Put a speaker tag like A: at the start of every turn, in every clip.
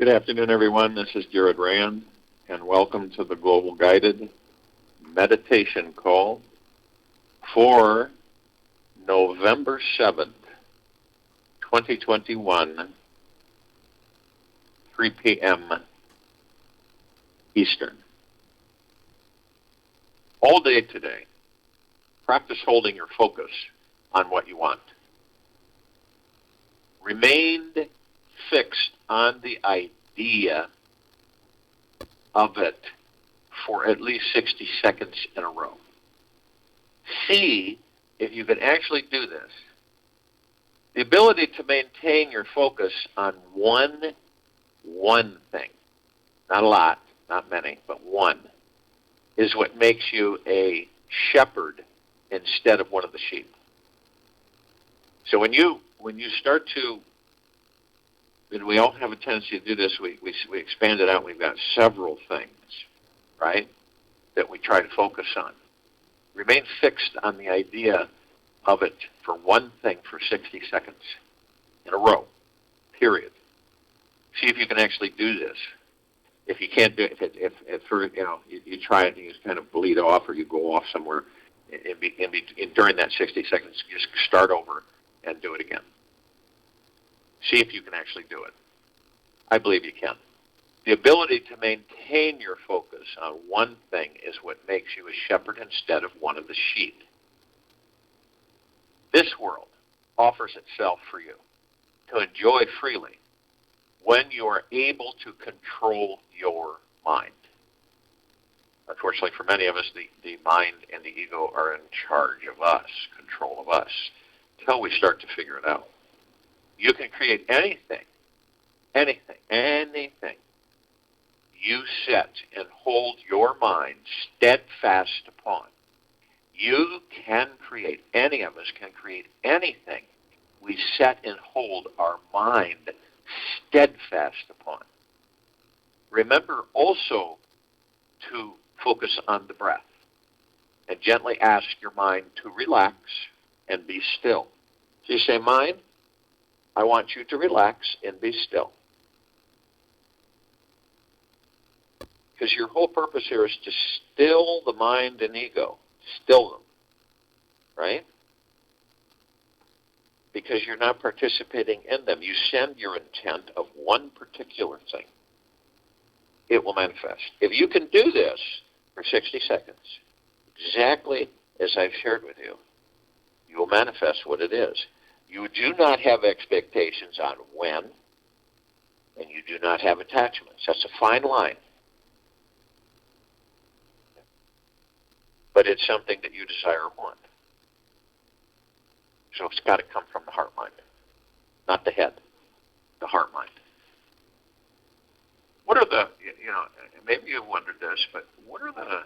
A: Good afternoon, everyone. This is Jared Rand, and welcome to the Global Guided Meditation Call for November 7th, 2021, 3 p.m. Eastern. All day today, practice holding your focus on what you want. Remain fixed on the idea of it for at least 60 seconds in a row. See if you can actually do this. The ability to maintain your focus on one thing, not a lot, not many, but one, is what makes you a shepherd instead of one of the sheep. So when you start to, and we all have a tendency to do this, we expand it out. We've got several things, right, that we try to focus on. Remain fixed on the idea of it for one thing for 60 seconds in a row, period. See if you can actually do this. If you can't do it, if you try it and you just kind of bleed off, or you go off somewhere during that 60 seconds, you just start over and do it again. See if you can actually do it. I believe you can. The ability to maintain your focus on one thing is what makes you a shepherd instead of one of the sheep. This world offers itself for you to enjoy freely when you are able to control your mind. Unfortunately, for many of us, the mind and the ego are in charge of us, control of us, until we start to figure it out. You can create anything you set and hold your mind steadfast upon. You can create, any of us can create anything we set and hold our mind steadfast upon. Remember also to focus on the breath and gently ask your mind to relax and be still. So you say, mind, I want you to relax and be still. Because your whole purpose here is to still the mind and ego. Still them. Right? Because you're not participating in them. You send your intent of one particular thing. It will manifest. If you can do this for 60 seconds, exactly as I've shared with you, you will manifest what it is. You do not have expectations on when, and you do not have attachments. That's a fine line. But it's something that you desire or want. So it's got to come from the heart mind, not the head, the heart mind. What are the, maybe you've wondered this, but what are the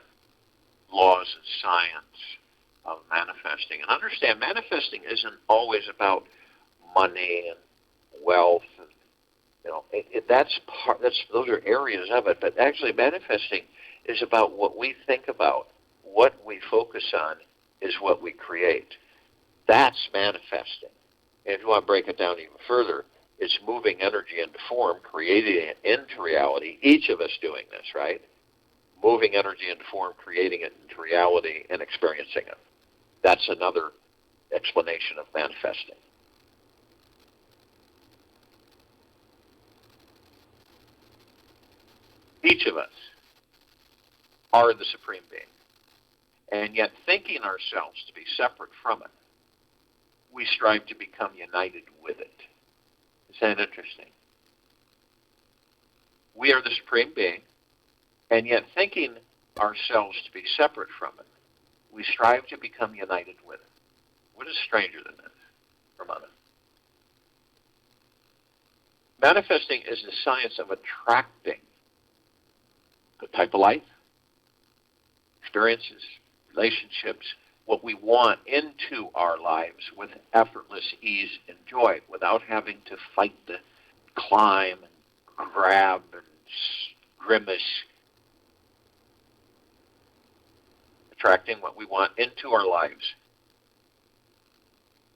A: laws and science of manifesting? And understand, manifesting isn't always about money and wealth, and those are areas of it. But actually, manifesting is about what we think about, what we focus on, is what we create. That's manifesting. And if you want to break it down even further, it's moving energy into form, creating it into reality. Each of us doing this, right? Moving energy into form, creating it into reality, and experiencing it. That's another explanation of manifesting. Each of us are the Supreme Being. And yet, thinking ourselves to be separate from it, we strive to become united with it. Isn't that interesting? We are the Supreme Being, and yet thinking ourselves to be separate from it, we strive to become united with it. What is stranger than this, Ramona? Manifesting is the science of attracting the type of life, experiences, relationships, what we want into our lives with effortless ease and joy without having to fight the climb and grab and grimace. Attracting what we want into our lives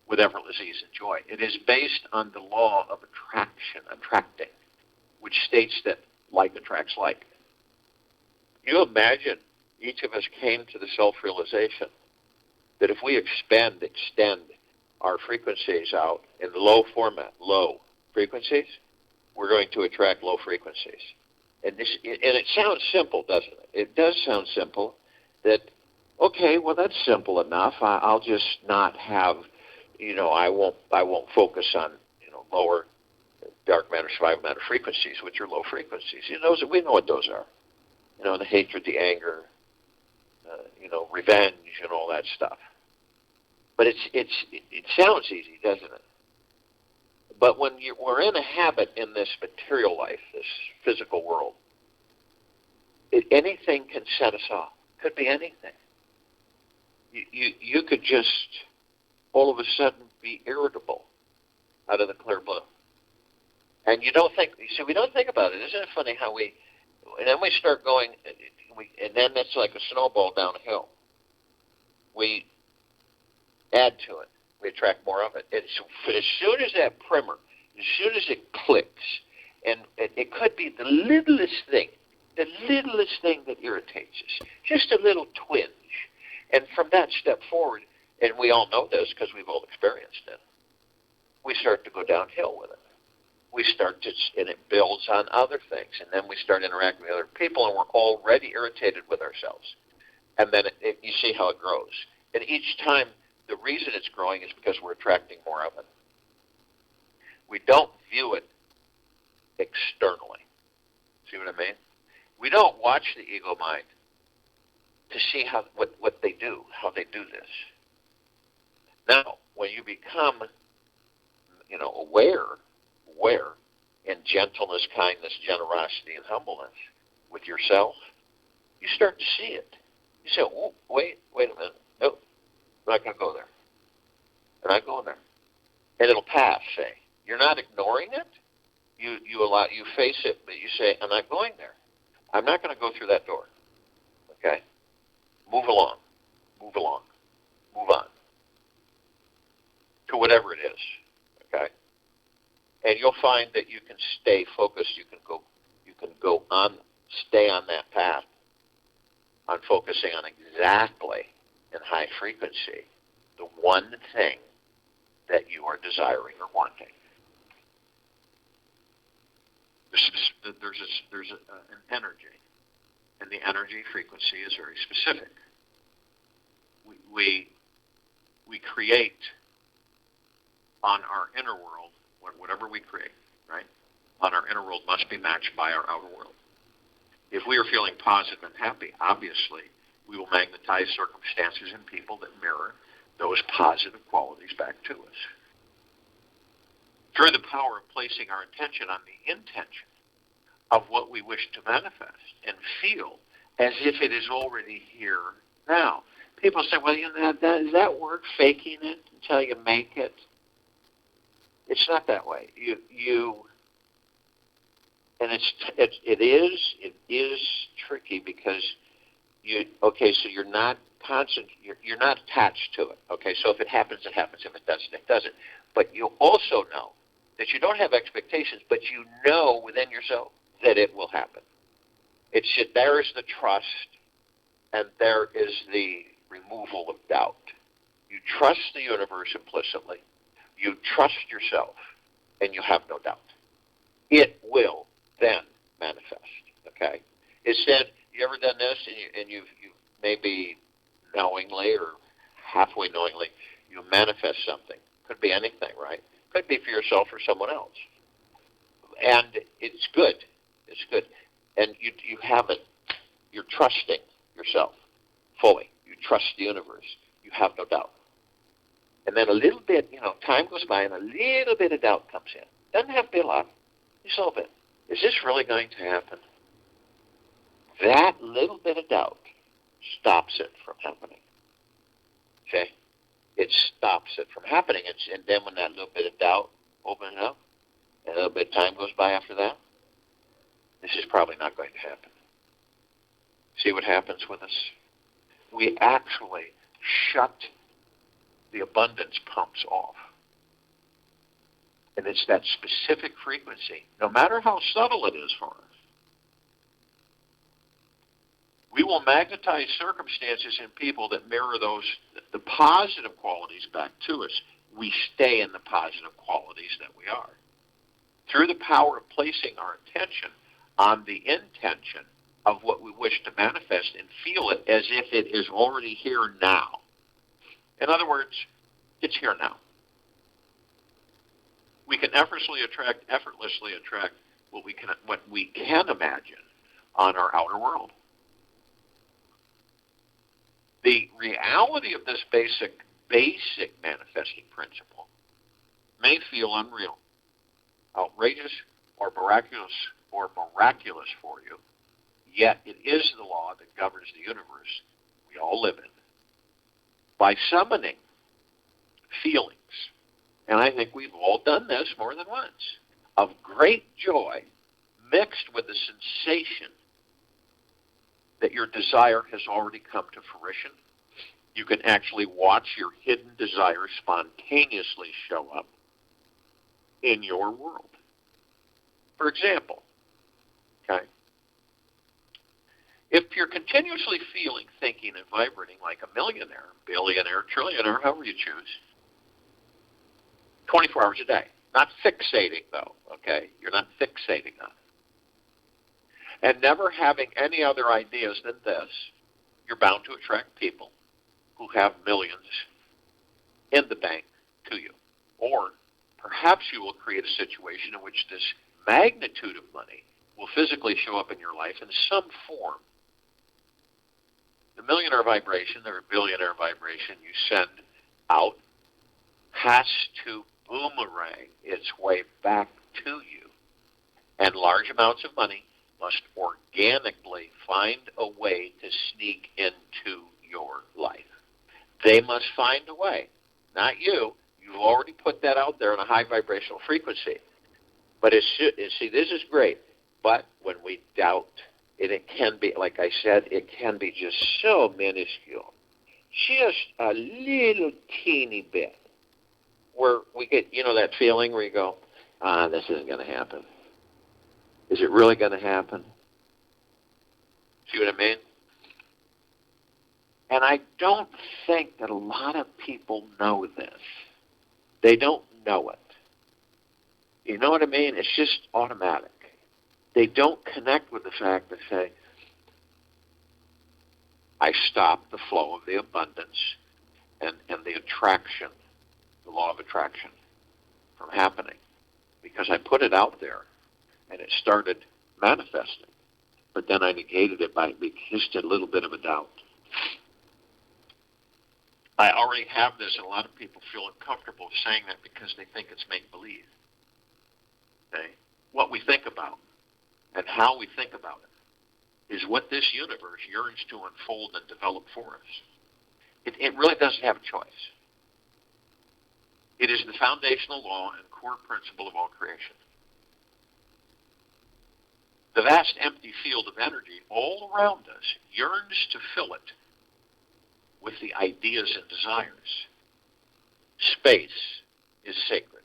A: with effortless ease and joy. It is based on the law of attraction, attracting. which states that like attracts like. You imagine each of us came to the self-realization that if we extend our frequencies out in low format, low frequencies, we're going to attract low frequencies. And it sounds simple, doesn't it? It does sound simple that, okay, well, that's simple enough. I'll just not have, I won't focus on, lower dark matter, survival matter frequencies, which are low frequencies. We know what those are. The hatred, the anger, revenge, and all that stuff. But it sounds easy, doesn't it? But when we're in a habit in this material life, this physical world, anything can set us off. Could be anything. You could just all of a sudden be irritable out of the clear blue. And we don't think about it. Isn't it funny how and then we start going, and then it's like a snowball downhill. We add to it. We attract more of it. And so as soon as that primer, as soon as it clicks, and it could be the littlest thing that irritates us, just a little twinge. And from that step forward, and we all know this because we've all experienced it, we start to go downhill with it. We start to, and it builds on other things, and then we start interacting with other people, and we're already irritated with ourselves. And then you see how it grows. And each time, the reason it's growing is because we're attracting more of it. We don't view it externally. See what I mean? We don't watch the ego mind to see what they do, how they do this. Now, when you become, aware in gentleness, kindness, generosity, and humbleness with yourself, you start to see it. You say, oh, wait a minute. Nope, I'm not going to go there. I'm not going there. And it'll pass, say. You're not ignoring it. You face it, but you say, I'm not going there. I'm not going to go through that door. Okay? Move along. Move on. To whatever it is. Okay? And you'll find that you can stay focused. You can go on, stay on that path, on focusing on exactly in high frequency the one thing that you are desiring or wanting. There's an energy, and the energy frequency is very specific. We create on our inner world, whatever we create, right? On our inner world must be matched by our outer world. If we are feeling positive and happy, obviously, we will magnetize circumstances and people that mirror those positive qualities back to us. Through the power of placing our attention on the intention of what we wish to manifest and feel as if it is already here now. People say, well, does that work, faking it until you make it? It's not that way. It is tricky because so you're not constant, you're not attached to it. Okay, so if it happens, it happens. If it doesn't, it doesn't. But you also know that you don't have expectations, but you know within yourself that it will happen. There is the trust, and there is the removal of doubt. You trust the universe implicitly. You trust yourself, and you have no doubt. It will then manifest. Okay. It said, you ever done this, and you've maybe knowingly or halfway knowingly, you manifest something. Could be anything, right? Could be for yourself or someone else. And it's good. It's good. And you have it. You're trusting yourself fully. You trust the universe. You have no doubt. And then a little bit, time goes by and a little bit of doubt comes in. Doesn't have to be a lot. Just a little bit. Is this really going to happen? That little bit of doubt stops it from happening. Okay? It stops it from happening. And then when that little bit of doubt opens up, and a little bit of time goes by after that, this is probably not going to happen. See what happens with us? We actually shut the abundance pumps off. And it's that specific frequency, no matter how subtle it is for us. We will magnetize circumstances and people that mirror the positive qualities back to us. We stay in the positive qualities that we are. Through the power of placing our attention on the intention of what we wish to manifest and feel it as if it is already here now. In other words, it's here now. We can effortlessly attract what we can imagine on our outer world. The reality of this basic manifesting principle may feel unreal, outrageous, or miraculous for you, yet it is the law that governs the universe we all live in. By summoning feelings, and I think we've all done this more than once, of great joy mixed with the sensation that your desire has already come to fruition, you can actually watch your hidden desire spontaneously show up in your world. For example, okay, if you're continuously feeling, thinking, and vibrating like a millionaire, billionaire, trillionaire, however you choose, 24 hours a day, not fixating though, okay? You're not fixating on it. And never having any other ideas than this, you're bound to attract people who have millions in the bank to you. Or perhaps you will create a situation in which this magnitude of money will physically show up in your life in some form. The millionaire vibration or billionaire vibration you send out has to boomerang its way back to you. And large amounts of money must organically find a way to sneak into your life. They must find a way, not you. You've already put that out there in a high vibrational frequency. But see, this is great. But when we doubt, it can be, like I said, it can be just so minuscule. Just a little teeny bit. Where we get, that feeling where you go, this isn't going to happen. Is it really going to happen? See what I mean? And I don't think that a lot of people know this. They don't know it. You know what I mean? It's just automatic. They don't connect with the fact that, say, I stop the flow of the abundance and the attraction, the law of attraction, from happening. Because I put it out there and it started manifesting. But then I negated it by just a little bit of a doubt. I already have this, and a lot of people feel uncomfortable saying that because they think it's make-believe. Okay? What we think about and how we think about it is what this universe yearns to unfold and develop for us. It really doesn't have a choice. It is the foundational law and core principle of all creation. The vast empty field of energy all around us yearns to fill it with the ideas and desires. Space is sacred,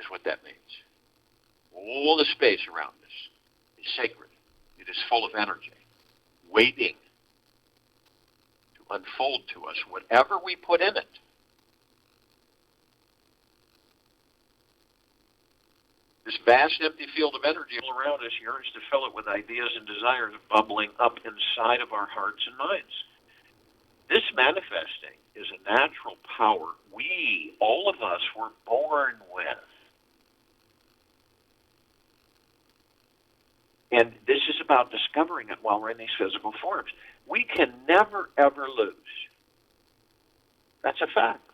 A: is what that means. All the space around us is sacred. It is full of energy, waiting to unfold to us whatever we put in it. This vast empty field of energy all around us yearns to fill it with ideas and desires bubbling up inside of our hearts and minds. This manifesting is a natural power we, all of us, were born with. And this is about discovering it while we're in these physical forms. We can never, ever lose. That's a fact.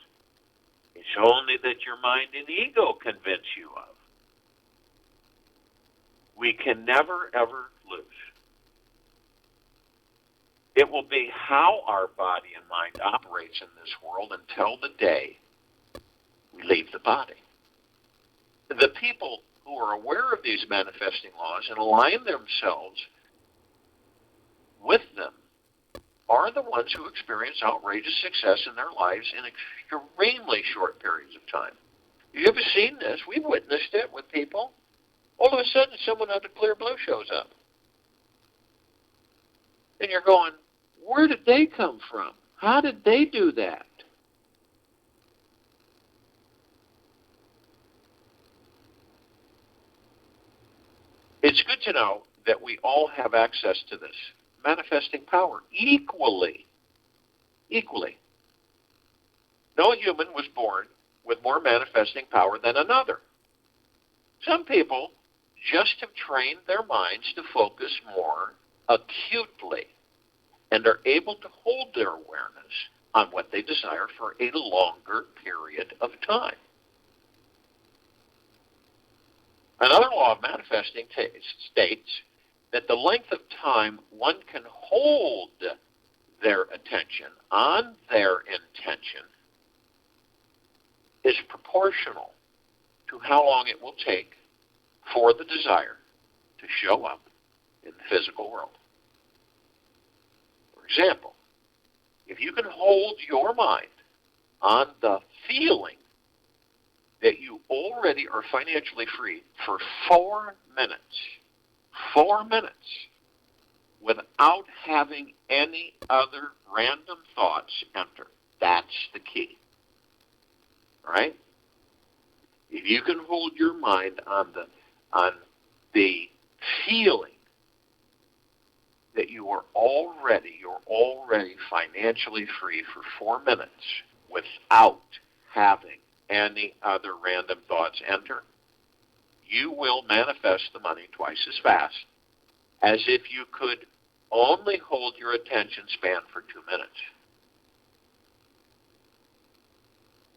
A: It's only that your mind and ego convince you of. We can never, ever lose. It will be how our body and mind operates in this world until the day we leave the body. The people who are aware of these manifesting laws and align themselves with them are the ones who experience outrageous success in their lives in extremely short periods of time. You've seen this. We've witnessed it with people. All of a sudden, someone out of clear blue shows up. And you're going, where did they come from? How did they do that? It's good to know that we all have access to this manifesting power equally. Equally. No human was born with more manifesting power than another. Some people just have trained their minds to focus more acutely and are able to hold their awareness on what they desire for a longer period of time. Another law of manifesting states that the length of time one can hold their attention on their intention is proportional to how long it will take for the desire to show up in the physical world. For example, if you can hold your mind on the feeling that you already are financially free for 4 minutes, without having any other random thoughts enter, that's the key. All right? If you can hold your mind on the feeling that you're already financially free for 4 minutes without having any other random thoughts enter, you will manifest the money twice as fast as if you could only hold your attention span for 2 minutes.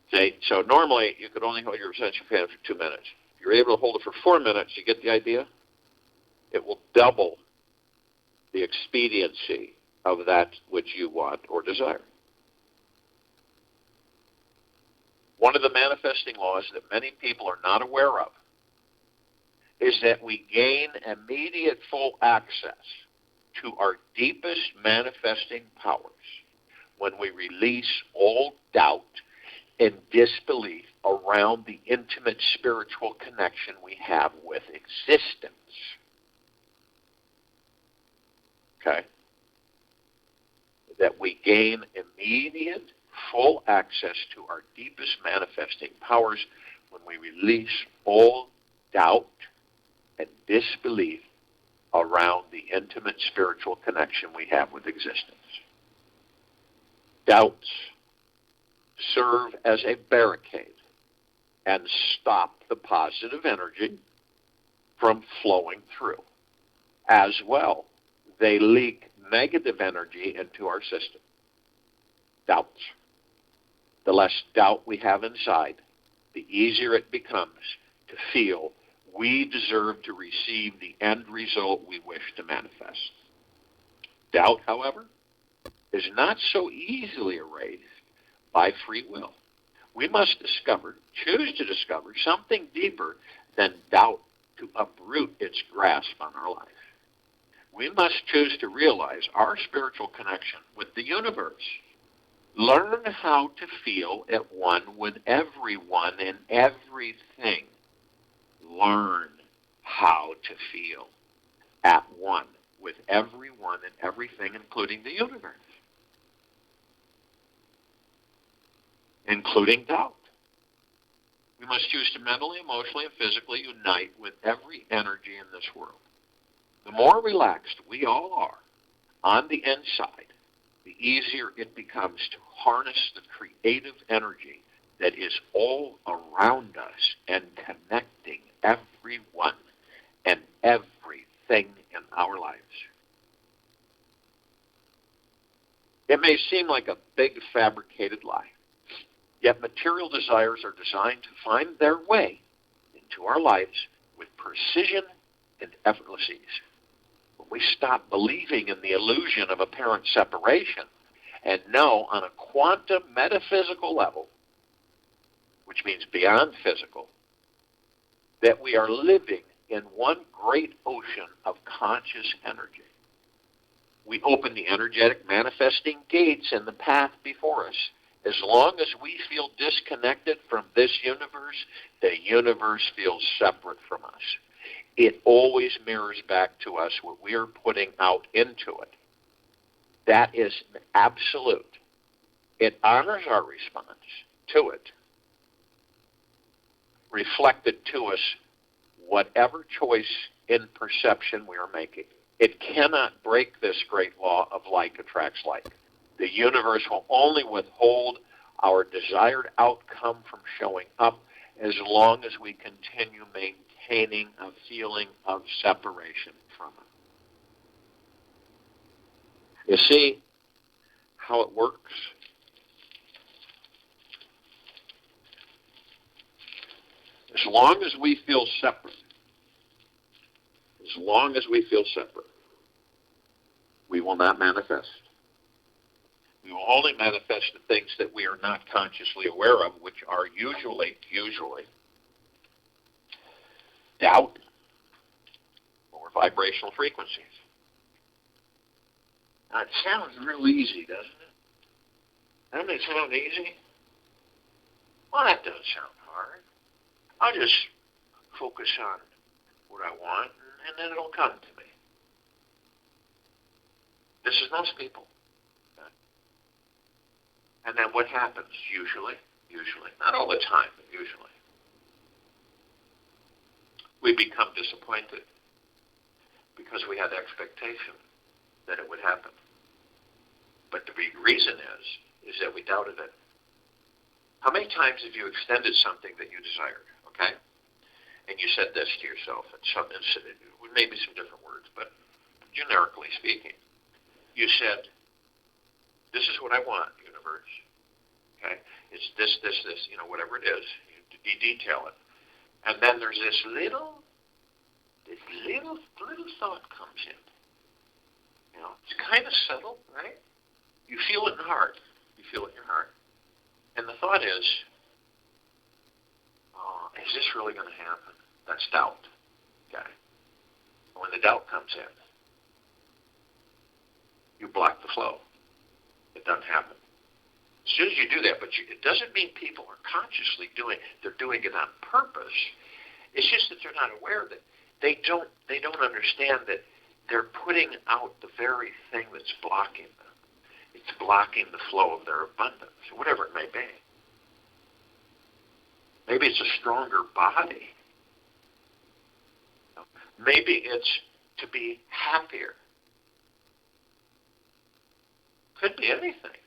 A: Okay, so normally you could only hold your attention span for 2 minutes. If you're able to hold it for 4 minutes, you get the idea? It will double the expediency of that which you want or desire. One of the manifesting laws that many people are not aware of is that we gain immediate full access to our deepest manifesting powers when we release all doubt and disbelief around the intimate spiritual connection we have with existence. Okay? That we gain immediate full access to our deepest manifesting powers when we release all doubt and disbelief around the intimate spiritual connection we have with existence. Doubts serve as a barricade and stop the positive energy from flowing through. As well, they leak negative energy into our system. Doubts. The less doubt we have inside, the easier it becomes to feel we deserve to receive the end result we wish to manifest. Doubt, however, is not so easily erased by free will. We must choose to discover something deeper than doubt to uproot its grasp on our life. We must choose to realize our spiritual connection with the universe. Learn how to feel at one with everyone and everything. Learn how to feel at one with everyone and everything, including the universe, including doubt. We must choose to mentally, emotionally, and physically unite with every energy in this world. The more relaxed we all are on the inside, the easier it becomes to harness the creative energy that is all around us and connecting everyone and everything in our lives. It may seem like a big fabricated lie, yet material desires are designed to find their way into our lives with precision and effortless ease. When we stop believing in the illusion of apparent separation and know on a quantum metaphysical level, which means beyond physical, that we are living in one great ocean of conscious energy. We open the energetic manifesting gates in the path before us As long as we feel disconnected from this universe, the universe feels separate from us. It always mirrors back to us what we are putting out into it. That is absolute. It honors our response to it, reflected to us whatever choice in perception we are making. It cannot break this great law of like attracts like. The universe will only withhold our desired outcome from showing up as long as we continue maintaining a feeling of separation from it. You see how it works? As long as we feel separate, we will not manifest. We will only manifest the things that we are not consciously aware of, which are usually doubt or vibrational frequencies. Now, it sounds real easy, doesn't it? Doesn't it sound easy? Well, that doesn't sound hard. I'll just focus on what I want, and then it'll come to me. This is most people. And then what happens? Usually, not all the time, but usually, we become disappointed because we had expectation that it would happen. But the reason is that we doubted it. How many times have you extended something that you desired, okay? And you said this to yourself, and maybe some different words, but generically speaking, you said, this is what I want, universe. Okay? It's this, whatever it is. You detail it. And then there's this little thought comes in. It's kind of subtle, right? You feel it in the heart. You feel it in your heart. And the thought is this really going to happen? That's doubt. Okay? When the doubt comes in, you block the flow. It doesn't happen. As soon as you do that, but it doesn't mean people are consciously they're doing it on purpose. It's just that they're not aware that they don't understand that they're putting out the very thing that's blocking them. It's blocking the flow of their abundance, whatever it may be. Maybe it's a stronger body. Maybe it's to be happier. Could be anything.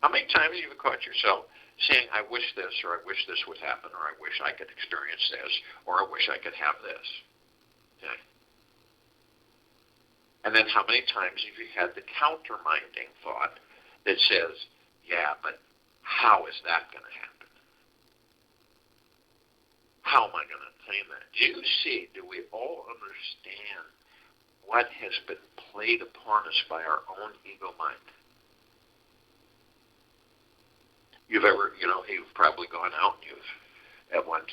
A: How many times have you caught yourself saying, I wish this, or I wish this would happen, or I wish I could experience this, or I wish I could have this? Okay. And then how many times have you had the counterminding thought that says, yeah, but how is that going to happen? How am I going to attain that? Do we all understand what has been played upon us by our own ego mind? You've probably gone out and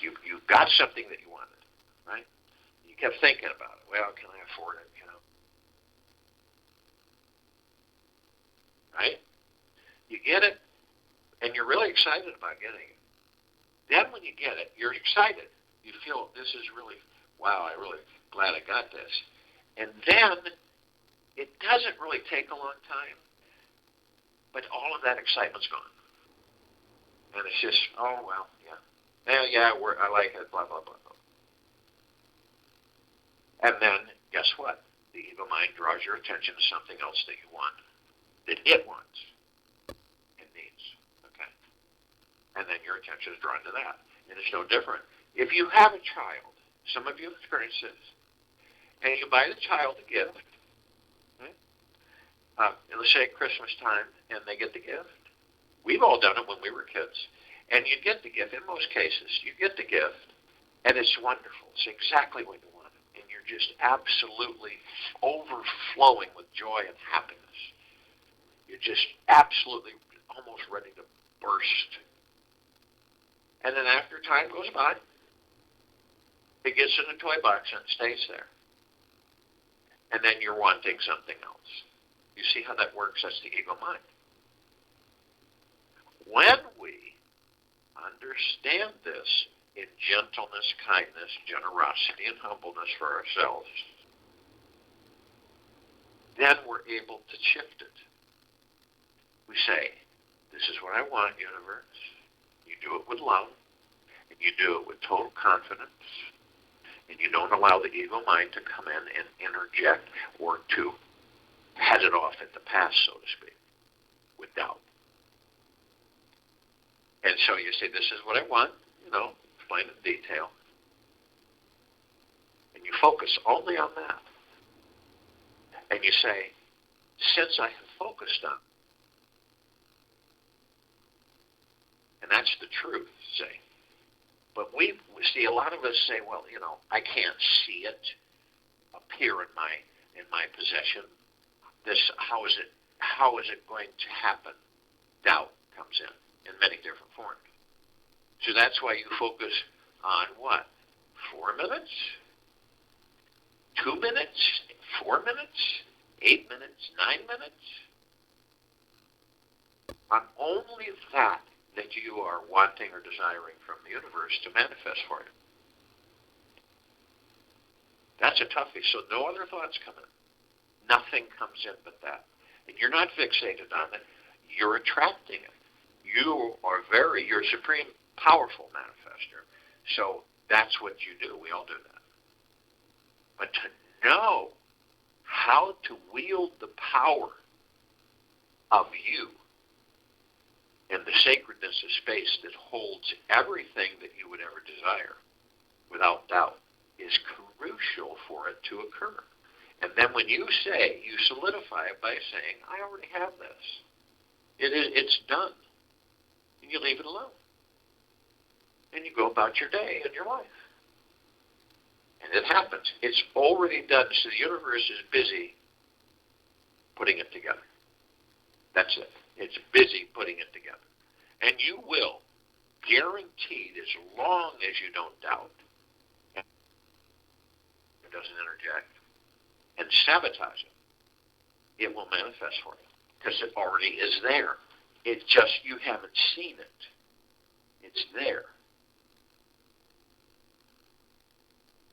A: you've got something that you wanted, right? You kept thinking about it. Well, can I afford it? Right? You get it, and you're really excited about getting it. Then when you get it, you're excited. You feel, this is really, wow, I'm really glad I got this. And then it doesn't really take a long time, but all of that excitement's gone. And it's just, oh, well, yeah. I like it, blah, blah, blah, blah. And then, guess what? The ego mind draws your attention to something else that you want, that it wants and needs, okay? And then your attention is drawn to that. And it's no different. If you have a child, some of you have experienced this, and you buy the child a gift, right? Let's say at Christmas time, and they get the gift. We've all done it when we were kids. And you get the gift. In most cases, you get the gift, and it's wonderful. It's exactly what you wanted. And you're just absolutely overflowing with joy and happiness. You're just absolutely almost ready to burst. And then after time goes by, it gets in a toy box and it stays there. And then you're wanting something else. You see how that works? That's the ego mind. When we understand this in gentleness, kindness, generosity, and humbleness for ourselves, then we're able to shift it. We say, this is what I want, universe. You do it with love, and you do it with total confidence, and you don't allow the ego mind to come in and interject or to head it off at the pass, so to speak, with doubt. And so you say, this is what I want, explain in detail. And you focus only on that. And you say, since I have focused on, and that's the truth, say. But we see a lot of us say, well, I can't see it appear in my possession. How is it going to happen? Doubt comes in many different forms. So that's why you focus on what? 4 minutes? 2 minutes? 4 minutes? 8 minutes? 9 minutes? On only that you are wanting or desiring from the universe to manifest for you. That's a toughie. So no other thoughts come in. Nothing comes in but that. And you're not fixated on it. You're attracting it. You're supreme, powerful manifester. So that's what you do. We all do that. But to know how to wield the power of you and the sacredness of space that holds everything that you would ever desire, without doubt, is crucial for it to occur. And then when you solidify it by saying, I already have this. It's done. And you leave it alone. And you go about your day and your life. And it happens. It's already done, so the universe is busy putting it together. That's it. It's busy putting it together. And you will, guaranteed, as long as you don't doubt, it doesn't interject, and sabotage it will manifest for you. Because it already is there. It's just you haven't seen it. It's there.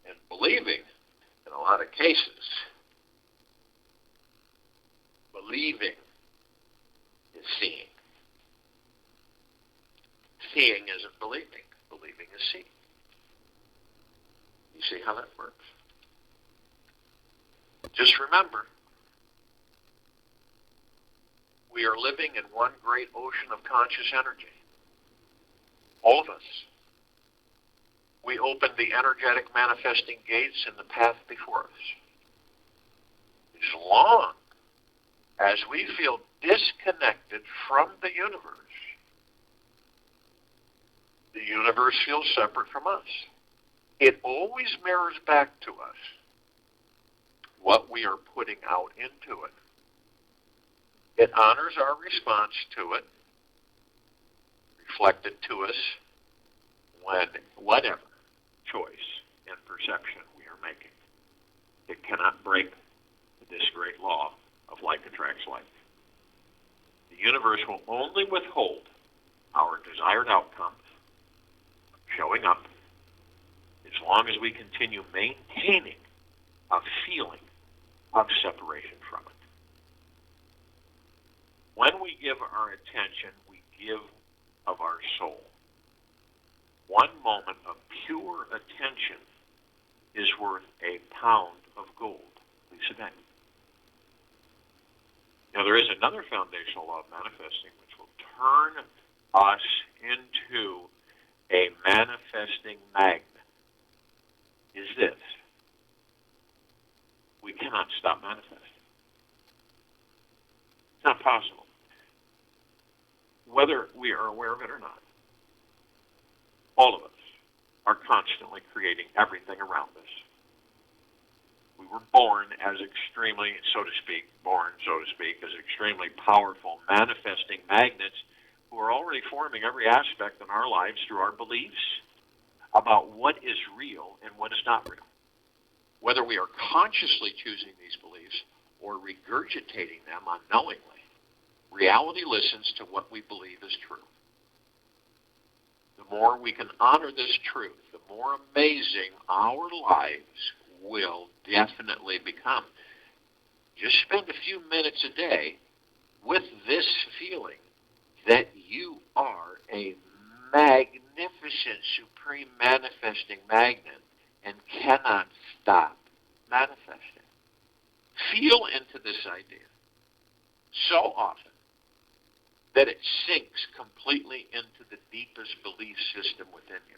A: And believing, in a lot of cases, believing is seeing. Seeing isn't believing. Believing is seeing. You see how that works? Just remember, we are living in one great ocean of conscious energy. All of us. We opened the energetic manifesting gates in the path before us. As long as we feel disconnected from the universe feels separate from us. It always mirrors back to us what we are putting out into it. It honors our response to it, reflected to us when whatever choice and perception we are making. It cannot break this great law of like attracts like. The universe will only withhold our desired outcomes showing up as long as we continue maintaining a feeling of separation from it. When we give our attention, we give of our soul. One moment of pure attention is worth a pound of gold. Lisa Dang. Now, there is another foundational law of manifesting which will turn us into a manifesting magnet. Is this: we cannot stop manifesting. It's not possible. Whether we are aware of it or not, all of us are constantly creating everything around us. We were born as extremely, so to speak, as extremely powerful manifesting magnets who are already forming every aspect in our lives through our beliefs about what is real and what is not real. Whether we are consciously choosing these beliefs or regurgitating them unknowingly, reality listens to what we believe is true. the more we can honor this truth, the more amazing our lives will definitely become. Just spend a few minutes a day with this feeling that you are a magnificent, supreme manifesting magnet and cannot stop manifesting. Feel into this idea so often that it sinks completely into the deepest belief system within you.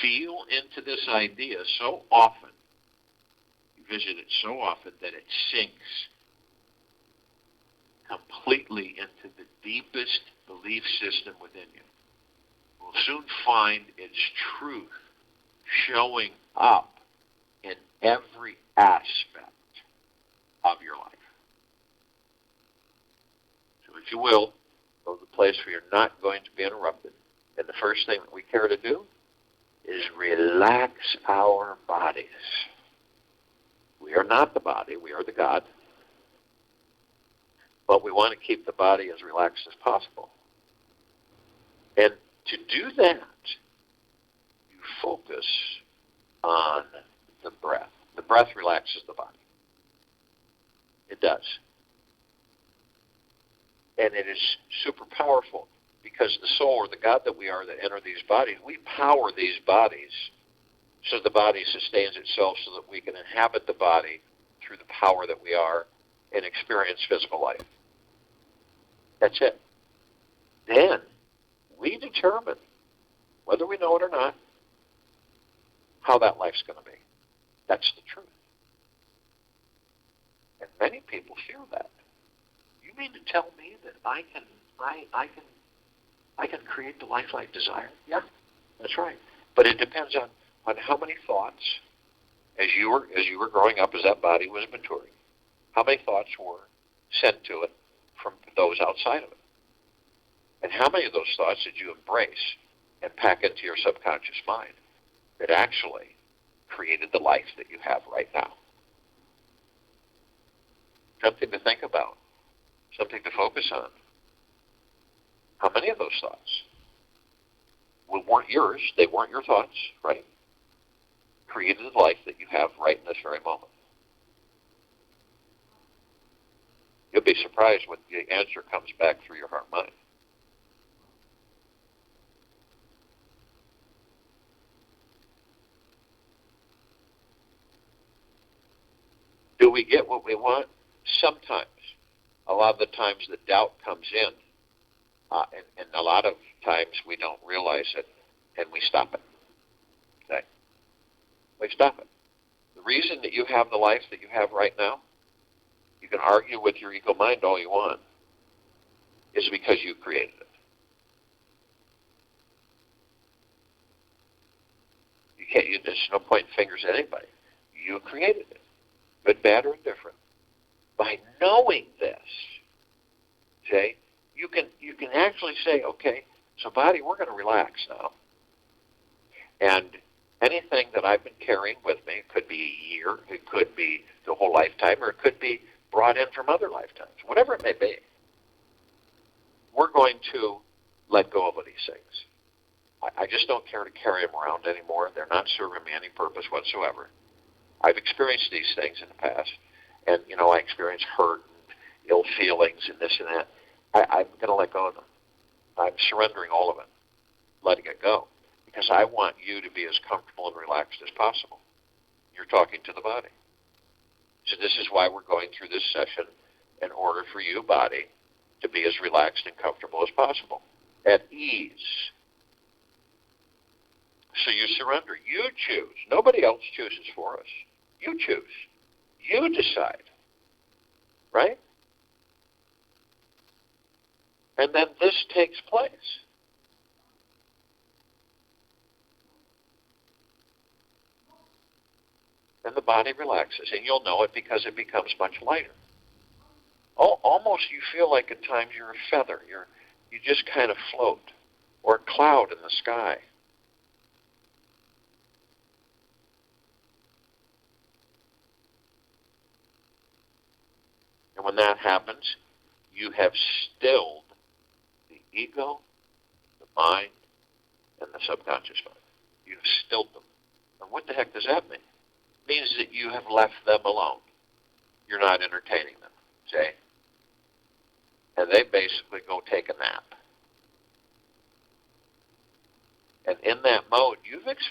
A: Feel into this idea so often, you visit it so often that it sinks completely into the deepest belief system within you. You'll soon find its truth showing up in every aspect of your life. So if you will, go to the place where you're not going to be interrupted. And the first thing that we care to do is relax our bodies. We are not the body, we are the God. But we want to keep the body as relaxed as possible. And to do that, you focus on the breath. The breath relaxes the body. It does. And it is super powerful because the soul or the God that we are that enter these bodies, we power these bodies so the body sustains itself so that we can inhabit the body through the power that we are and experience physical life. That's it. Then we determine, whether we know it or not, how that life's going to be. That's the truth. And many people fear that. You mean to tell me that I can create the life I desire? Yeah, that's right. But it depends on how many thoughts, as you were growing up, as that body was maturing, how many thoughts were sent to it from those outside of it. And how many of those thoughts did you embrace and pack into your subconscious mind that actually created the life that you have right now? Something to think about, something to focus on. How many of those thoughts weren't yours? They weren't your thoughts, right? Created the life that you have right in this very moment. You'll be surprised when the answer comes back through your heart mind. Do we get what we want? Sometimes. A lot of the times the doubt comes in, and a lot of times we don't realize it, and we stop it. Okay? We stop it. The reason that you have the life that you have right now, you can argue with your ego mind all you want, is because you created it. There's no pointing fingers at anybody. You created it, good, bad, or indifferent. By knowing this, okay, you can actually say, okay, so body, we're going to relax now. And anything that I've been carrying with me, it could be a year, it could be the whole lifetime, or it could be brought in from other lifetimes, whatever it may be. We're going to let go of these things. I just don't care to carry them around anymore. They're not serving me any purpose whatsoever. I've experienced these things in the past, and, I experienced hurt and ill feelings and this and that. I'm going to let go of them. I'm surrendering all of it, letting it go, because I want you to be as comfortable and relaxed as possible. You're talking to the body. So this is why we're going through this session, in order for you, body, to be as relaxed and comfortable as possible, at ease. So you surrender. You choose. Nobody else chooses for us. You choose. You decide. Right? And then this takes place. And the body relaxes. And you'll know it because it becomes much lighter. Almost you feel like at times you're a feather. You just kind of float. Or a cloud in the sky. And when that happens, you have stilled the ego, the mind and the subconscious mind. You've stilled them. And what the heck does that mean? It means that you have left them alone. You're not entertaining them, see? And they basically go take a nap. And in that mode,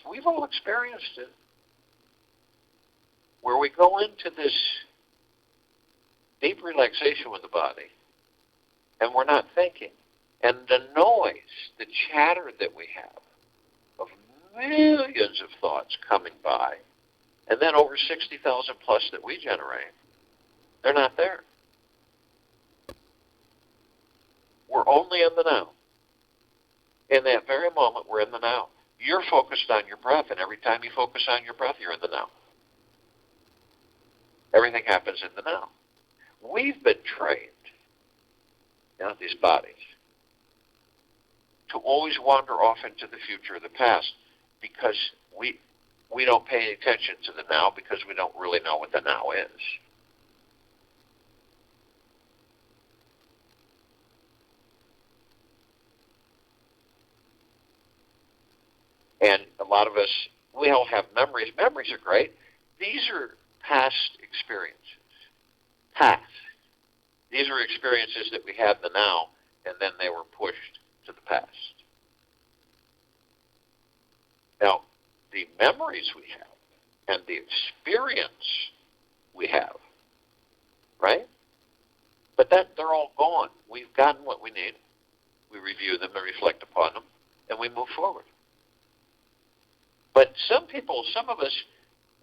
A: we've all experienced it, where we go into this deep relaxation with the body, and we're not thinking. And the noise, the chatter that we have of millions of thoughts coming by, and then over 60,000 plus that we generate, they're not there. We're only in the now. In that very moment, we're in the now. You're focused on your breath, and every time you focus on your breath, you're in the now. Everything happens in the now. We've been trained, these bodies, to always wander off into the future or the past because we don't pay any attention to the now because we don't really know what the now is. And a lot of us, we all have memories. Memories are great. These are past experiences. Past. These are experiences that we had in the now, and then they were pushed to the past. Now, the memories we have and the experience we have, right? But they're all gone. We've gotten what we need. We review them and reflect upon them, and we move forward. But some people, some of us,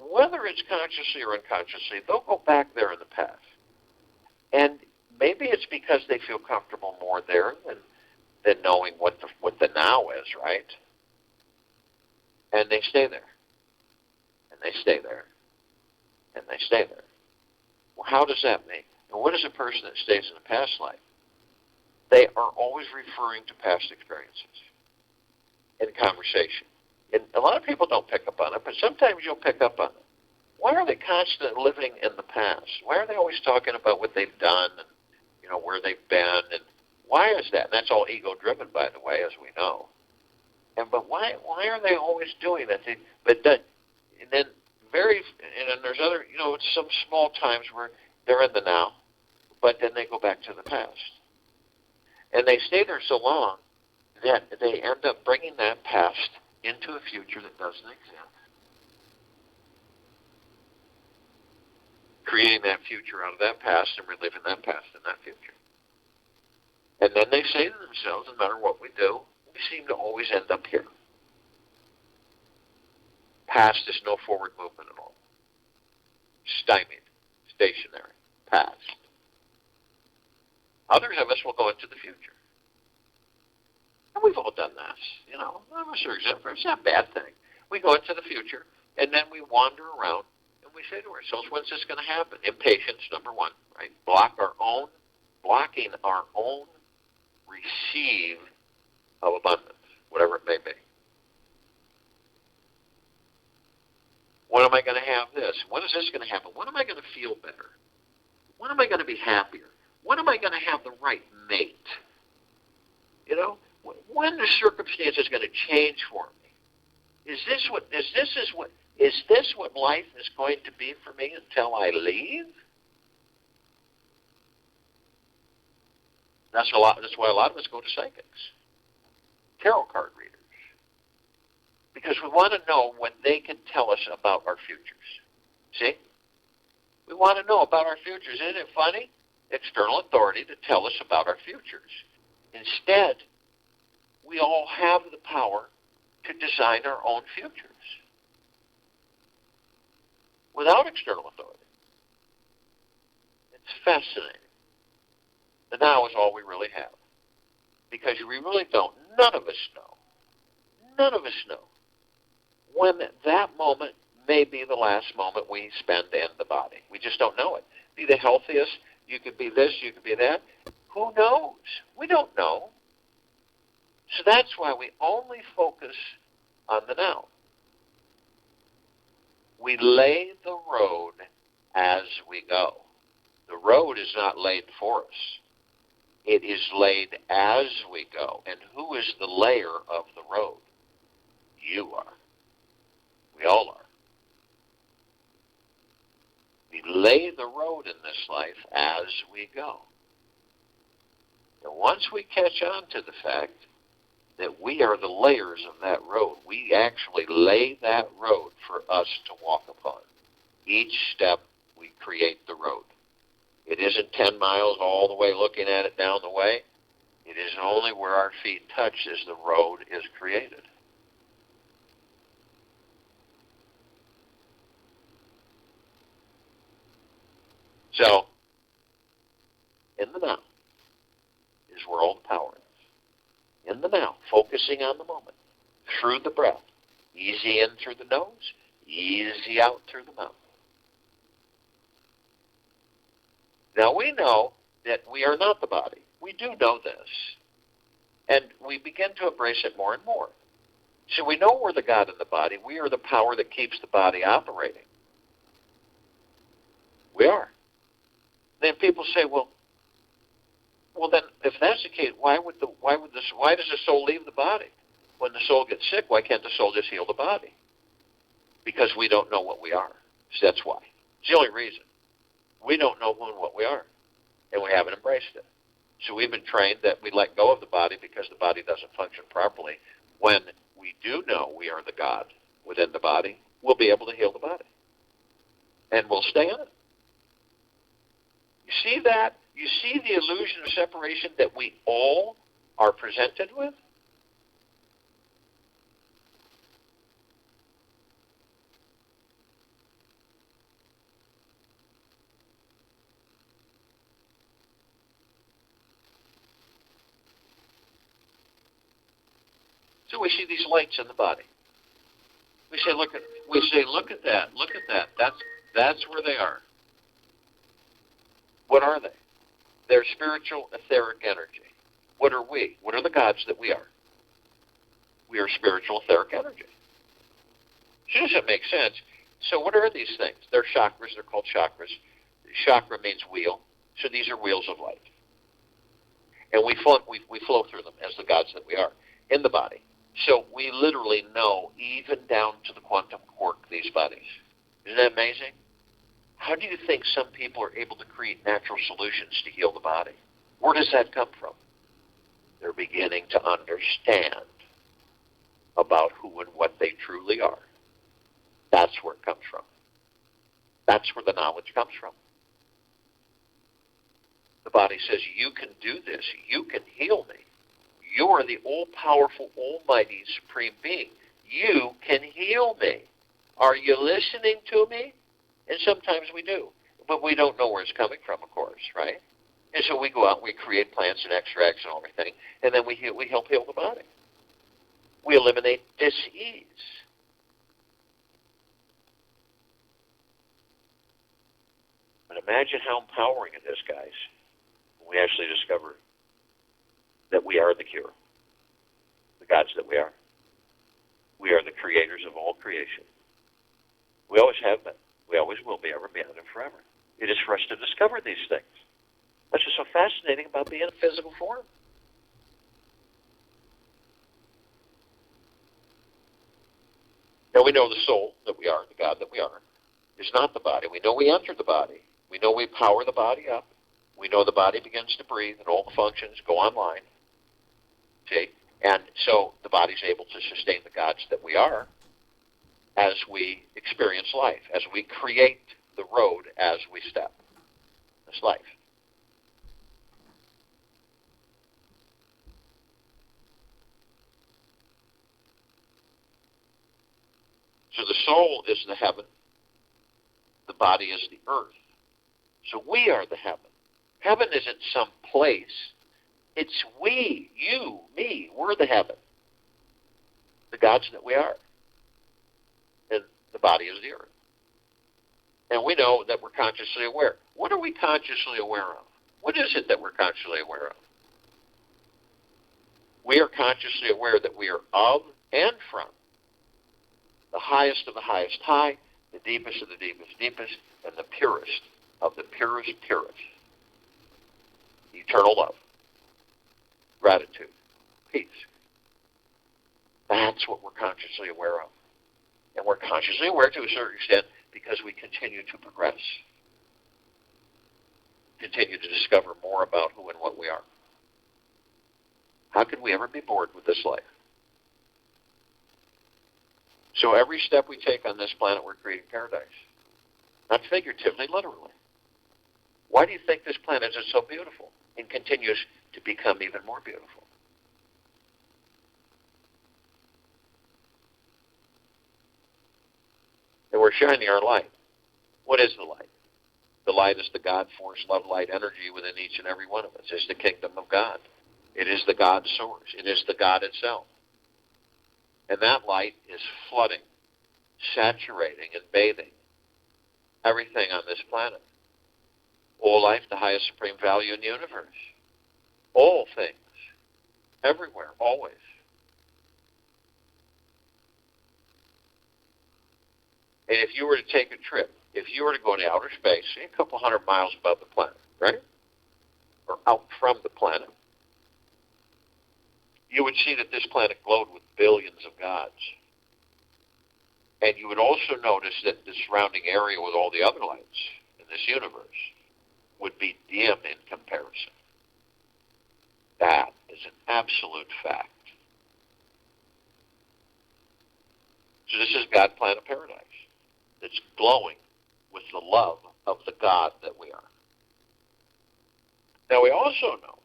A: whether it's consciously or unconsciously, they'll go back there in the past. And maybe it's because they feel comfortable more there than knowing what the now is, right? And they stay there. And they stay there. And they stay there. Well, how does that mean? And what is a person that stays in a past life? They are always referring to past experiences in conversation. And a lot of people don't pick up on it, but sometimes you'll pick up on it. Why are they constantly living in the past? Why are they always talking about what they've done and, where they've been? And why is that? And that's all ego-driven, by the way, as we know. But why are they always doing that? And then there's other, some small times where they're in the now, but then they go back to the past. And they stay there so long that they end up bringing that past into a future that doesn't exist. Creating that future out of that past and reliving that past in that future. And then they say to themselves, no matter what we do, we seem to always end up here. Past is no forward movement at all. Stymied, stationary, past. Others of us will go into the future. And we've all done this, I'm a sure example. It's not a bad thing. We go into the future, and then we wander around, and we say to ourselves, when's this going to happen? Impatience, number one, right? Blocking our own receive of abundance, whatever it may be. When am I going to have this? When is this going to happen? When am I going to feel better? When am I going to be happier? When am I going to have the right mate? When the circumstance is going to change for me? Is this what life is going to be for me until I leave? That's why a lot of us go to psychics, tarot card readers, because we want to know what they can tell us about our futures. See? We want to know about our futures. Isn't it funny? External authority to tell us about our futures. Instead, we all have the power to design our own futures without external authority. It's fascinating. The now is all we really have. Because we really don't. None of us know. None of us know when that moment may be the last moment we spend in the body. We just don't know it. Be the healthiest. You could be this, you could be that. Who knows? We don't know. So that's why we only focus on the now. We lay the road as we go. The road is not laid for us. It is laid as we go. And who is the layer of the road? You are. We all are. We lay the road in this life as we go. And once we catch on to the fact that we are the layers of that road, we actually lay that road for us to walk upon. Each step, we create the road. It isn't 10 miles all the way looking at it down the way. It is only where our feet touch as the road is created. So, in the now is where all the power is. In the now, focusing on the moment, through the breath. Easy in through the nose, easy out through the mouth. Now we know that we are not the body. We do know this. And we begin to embrace it more and more. So we know we're the God in the body. We are the power that keeps the body operating. We are. Then people say, well then if that's the case, why does the soul leave the body? When the soul gets sick, why can't the soul just heal the body? Because we don't know what we are. So that's why. It's the only reason. We don't know who and what we are, and we haven't embraced it. So we've been trained that we let go of the body because the body doesn't function properly. When we do know we are the God within the body, we'll be able to heal the body. And we'll stay in it. You see that? You see the illusion of separation that we all are presented with? So we see these lights in the body. We say, look at that. That's where they are. What are they? They're spiritual etheric energy. What are we? What are the gods that we are? We are spiritual etheric energy. So does that make sense? So what are these things? They're chakras. They're called chakras. Chakra means wheel. So these are wheels of light. And we flow through them as the gods that we are in the body. So we literally know, even down to the quantum quark, these bodies. Isn't that amazing? How do you think some people are able to create natural solutions to heal the body? Where does that come from? They're beginning to understand about who and what they truly are. That's where it comes from. That's where the knowledge comes from. The body says, you can do this. You can heal me. You are the all-powerful, almighty, supreme being. You can heal me. Are you listening to me? And sometimes we do. But we don't know where it's coming from, of course, right? And so we go out and we create plants and extracts and everything, and then we help heal the body. We eliminate dis-ease. But imagine how empowering it is, guys, when we actually discover that we are the cure, the gods that we are. We are the creators of all creation. We always have been. We always will be, ever, beyond, and forever. It is for us to discover these things. That's what's so fascinating about being in physical form. Now we know the soul that we are, the God that we are, is not the body. We know we enter the body. We know we power the body up. We know the body begins to breathe and all the functions go online. See? And so the body's able to sustain the gods that we are as we experience life, as we create the road as we step. That's life. So the soul is the heaven. The body is the earth. So we are the heaven. Heaven isn't some place. It's we, you, me. We're the heaven. The gods that we are. And the body is the earth. And we know that we're consciously aware. What are we consciously aware of? What is it that we're consciously aware of? We are consciously aware that we are of and from the highest of the highest high, the deepest of the deepest deepest, and the purest of the purest purest. Eternal love. gratitude, peace. That's what we're consciously aware of. And we're consciously aware to a certain extent because we continue to progress, continue to discover more about who and what we are. How could we ever be bored with this life? So every step we take on this planet, we're creating paradise. Not figuratively, literally. Why do you think this planet is so beautiful and continues to become even more beautiful? And we're shining our light. What is the light? The light is the God force, love, light, energy within each and every one of us. It's the kingdom of God. It is the God source. It is the God itself. And that light is flooding, saturating, and bathing everything on this planet. All life, the highest supreme value in the universe. All things, everywhere, always. And if you were to take a trip, if you were to go to outer space, say a couple hundred miles above the planet, right? Or out from the planet, you would see that this planet glowed with billions of gods. And you would also notice that the surrounding area with all the other lights in this universe would be dim in comparison. That is an absolute fact. So this is God planet paradise. It's glowing with the love of the God that we are. Now we also know,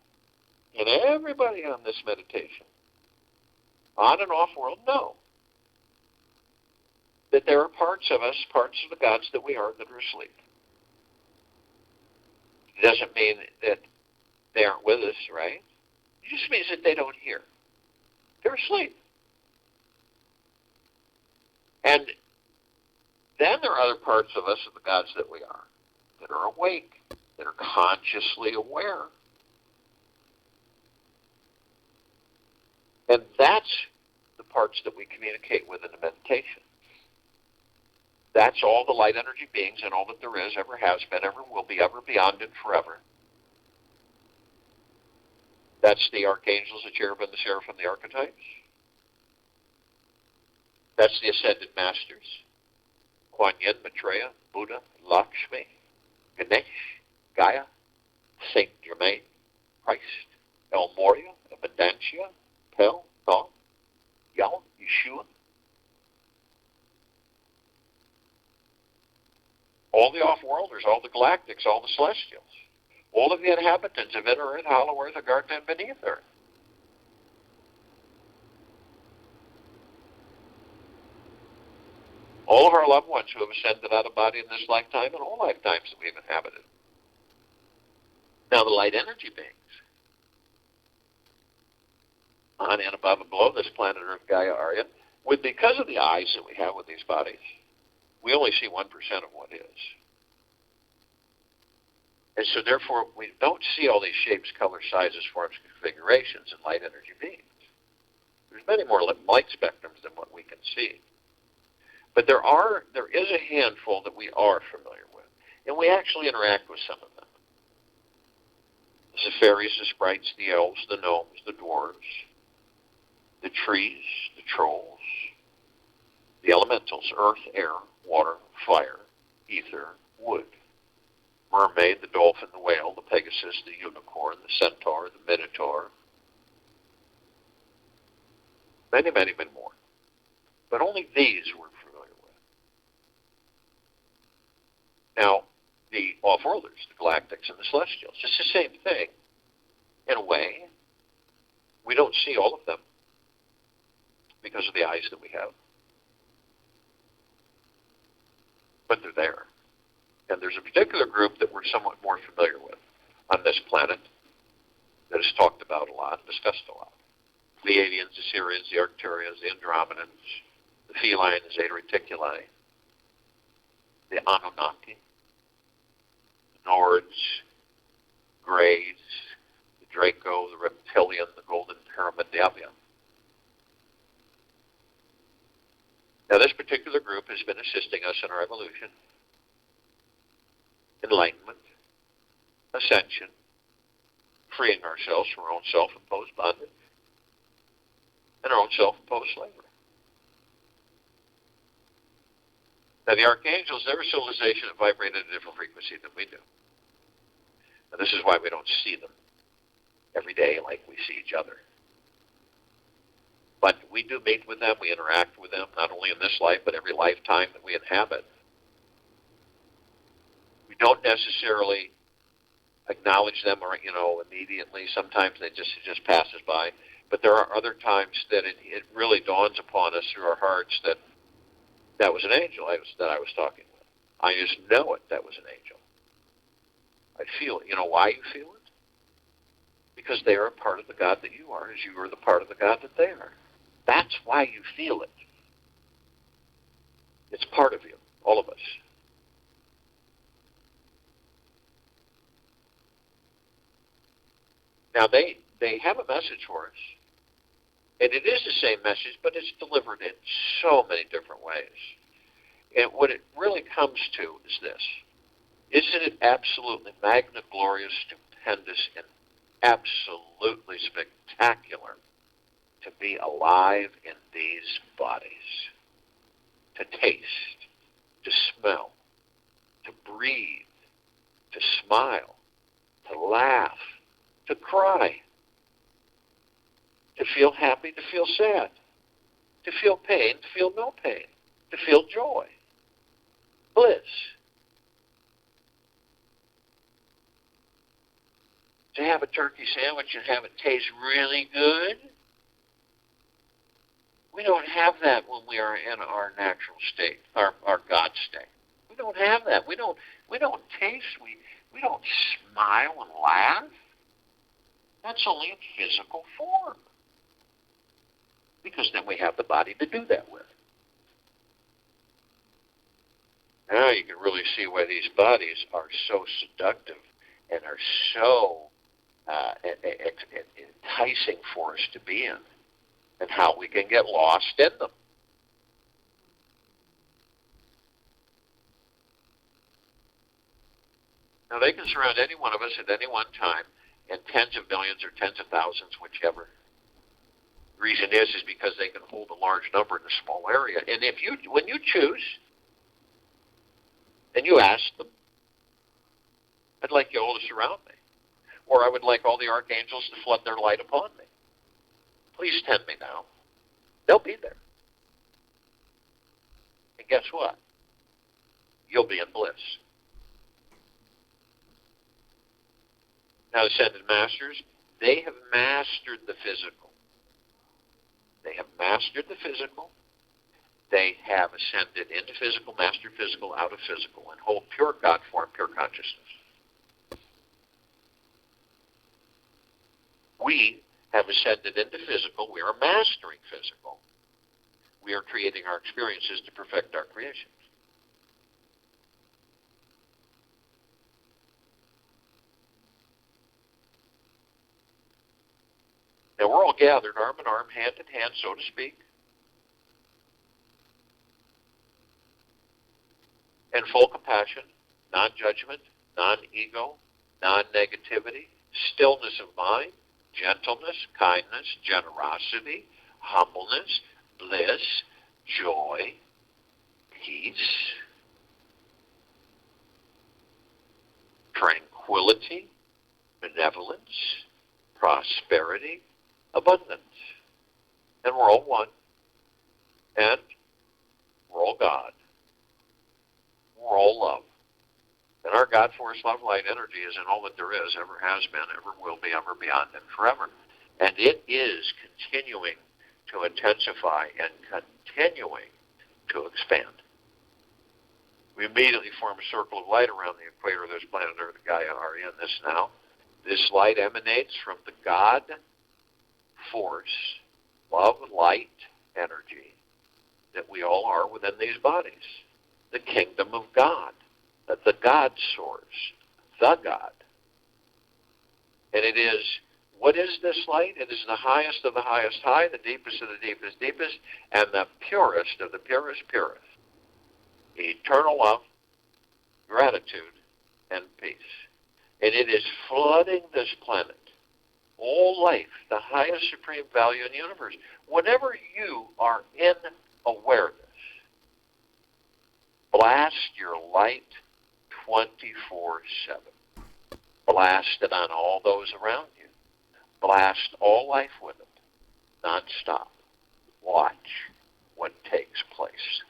A: and everybody on this meditation, on and off world, know that there are parts of us, parts of the gods that we are that are asleep. It doesn't mean that they aren't with us, right? It just means that they don't hear. They're asleep. And then there are other parts of us, of the gods that we are, that are awake, that are consciously aware. And that's the parts that we communicate with in the meditation. That's all the light energy beings and all that there is, ever has been, ever will be, ever beyond and forever. That's the archangels, the cherubim, the seraphim, the archetypes. That's the ascended masters. Kuan Yin, Maitreya, Buddha, Lakshmi, Ganesh, Gaia, Saint Germain, Christ, El Morya, Abundancia, Pel, Thoth, Yahweh, Yeshua. All the off-worlders, all the galactics, all the celestials, all of the inhabitants of inner earth, hollow earth, the garden, and beneath earth. All of our loved ones who have ascended out of body in this lifetime and all lifetimes that we've inhabited. Now the light energy beings, on and above and below this planet Earth, Gaia, Arya, because of the eyes that we have with these bodies, we only see 1% of what is. And so therefore, we don't see all these shapes, colors, sizes, forms, configurations in light energy beings. There's many more light spectrums than what we can see. But there is a handful that we are familiar with, and we actually interact with some of them. The fairies, the sprites, the elves, the gnomes, the dwarves, the trees, the trolls, the elementals, earth, air, water, fire, ether, wood, mermaid, the dolphin, the whale, the pegasus, the unicorn, the centaur, the minotaur, many, many, many more. But only these we're familiar with. Now, the off-worlders, the galactics, and the celestials, it's the same thing. In a way, we don't see all of them because of the eyes that we have. But they're there. And there's a particular group that we're somewhat more familiar with on this planet that is talked about a lot, discussed a lot. The Pleiadians, the Sirians, the Arcturians, the Andromedans, the Feline, the Zeta Reticuli, the Anunnaki, the Nords, Greys, the Draco, the Reptilian, the Golden Pyramid, the Avian. Now, this particular group has been assisting us in our evolution, enlightenment, ascension, freeing ourselves from our own self-imposed bondage and our own self-imposed slavery. Now, the archangels, they're a civilization that vibrate at a different frequency than we do. And this is why we don't see them every day like we see each other. But we do meet with them, we interact with them, not only in this life, but every lifetime that we inhabit. We don't necessarily acknowledge them or, immediately. Sometimes they just pass us by. But there are other times that it really dawns upon us through our hearts that was an angel that I was talking with. I just know it, that was an angel. I feel it. You know why you feel it? Because they are a part of the God that you are, as you are the part of the God that they are. That's why you feel it. It's part of you, all of us. Now, they have a message for us. And it is the same message, but it's delivered in so many different ways. And what it really comes to is this. Isn't it absolutely magna, glorious, stupendous, and absolutely spectacular to be alive in these bodies? To taste, to smell, to breathe, to smile, to laugh, to cry, to feel happy, to feel sad, to feel pain, to feel no pain, to feel joy, bliss, to have a turkey sandwich and have it taste really good. We don't have that when we are in our natural state, our God state. We don't have that. We don't taste, we don't smile and laugh. That's only in physical form. Because then we have the body to do that with. Now you can really see why these bodies are so seductive and are so enticing for us to be in, and how we can get lost in them. Now they can surround any one of us at any one time in tens of millions or tens of thousands, whichever. The reason is because they can hold a large number in a small area. And when you choose, and you ask them, I'd like you all to surround me. Or I would like all the archangels to flood their light upon me. Please tend me now. They'll be there. And guess what? You'll be in bliss. Now, the Ascended Masters, they have mastered the physical. They have mastered the physical. They have ascended into physical, mastered physical, out of physical, and hold pure God form, pure consciousness. We have ascended into physical. We are mastering physical. We are creating our experiences to perfect our creations. Now we're all gathered arm in arm, hand in hand, so to speak, in full compassion, non-judgment, non-ego, non-negativity, stillness of mind, gentleness, kindness, generosity, humbleness, bliss, joy, peace, tranquility, benevolence, prosperity, abundance. And we're all one. And we're all God. We're all love. And our God force, love, light, energy is in all that there is, ever has been, ever will be, ever beyond, and forever. And it is continuing to intensify and continuing to expand. We immediately form a circle of light around the equator of this planet Earth, Gaia, are in this now. This light emanates from the God force, love, light, energy that we all are within these bodies. The kingdom of God, the God source, the God. And it is, what is this light? It is the highest of the highest high, the deepest of the deepest deepest, and the purest of the purest purest. Eternal love, gratitude, and peace. And it is flooding this planet all life, the highest supreme value in the universe. Whenever you are in awareness, blast your light 24/7. Blast it on all those around you. Blast all life with it, non-stop. Watch what takes place.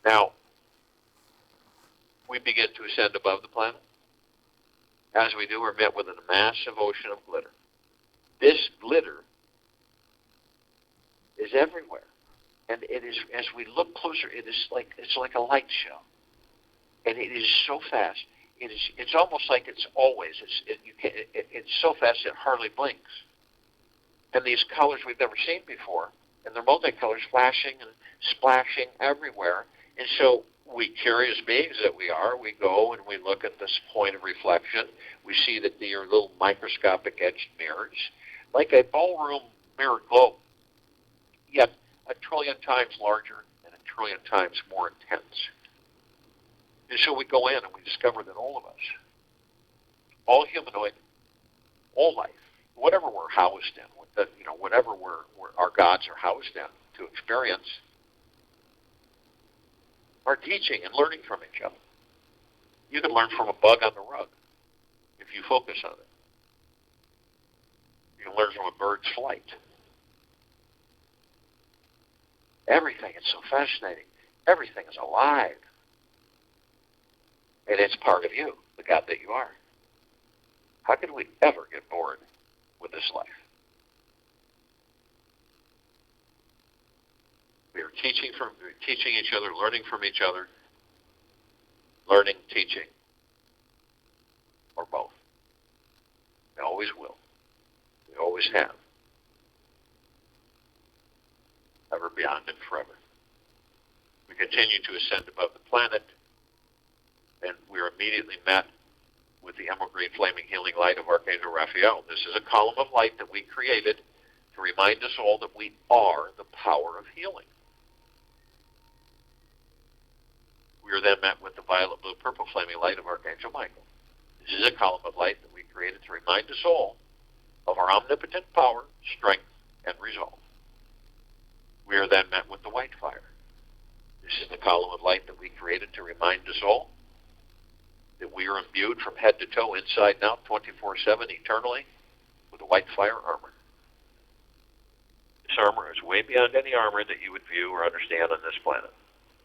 A: Now, we begin to ascend above the planet. As we do, we're met with a massive ocean of glitter. This glitter is everywhere. And it is, as we look closer, it's like a light show. And it is so fast. It's almost like it's always. It's so fast it hardly blinks. And these colors we've never seen before, and they're multicolors, flashing and splashing everywhere. And so we, curious beings that we are, we go and we look at this point of reflection. We see that they are little microscopic edged mirrors, like a ballroom mirror globe, yet a trillion times larger and a trillion times more intense. And so we go in and we discover that all of us, all humanoid, all life, whatever we're housed in, whatever our gods are housed in to experience, are teaching and learning from each other. You can learn from a bug on the rug if you focus on it. You can learn from a bird's flight. Everything is so fascinating. Everything is alive. And it's part of you, the God that you are. How could we ever get bored with this life? We are teaching each other, learning from each other, learning, teaching, or both. We always will. We always have. Ever, beyond, and forever. We continue to ascend above the planet, and we are immediately met with the emerald green flaming healing light of Archangel Raphael. This is a column of light that we created to remind us all that we are the power of healing. We are then met with the violet blue purple flaming light of Archangel Michael. This is a column of light that we created to remind us all of our omnipotent power, strength, and resolve. We are then met with the white fire. This is the column of light that we created to remind us all that we are imbued from head to toe, inside and out, 24/7, eternally, with a white fire armor. This armor is way beyond any armor that you would view or understand on this planet.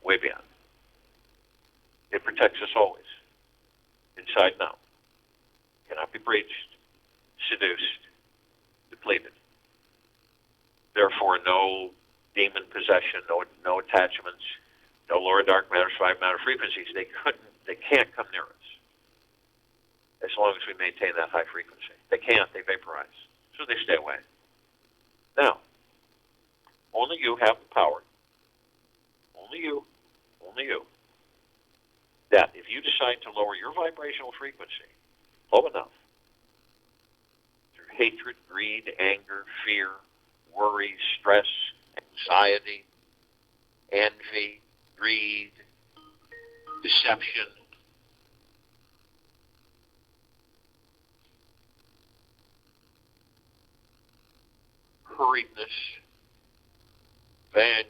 A: Way beyond. It protects us always, inside and out. Cannot be breached, seduced, depleted. Therefore, no demon possession, no attachments, no lower dark matter, surviving matter frequencies. They can't come near us as long as we maintain that high frequency. They can't. They vaporize. So they stay away. Now, only you have the power. Only you. That if you decide to lower your vibrational frequency low enough through hatred, greed, anger, fear, worry, stress, anxiety, envy, greed, deception, hurriedness, revenge,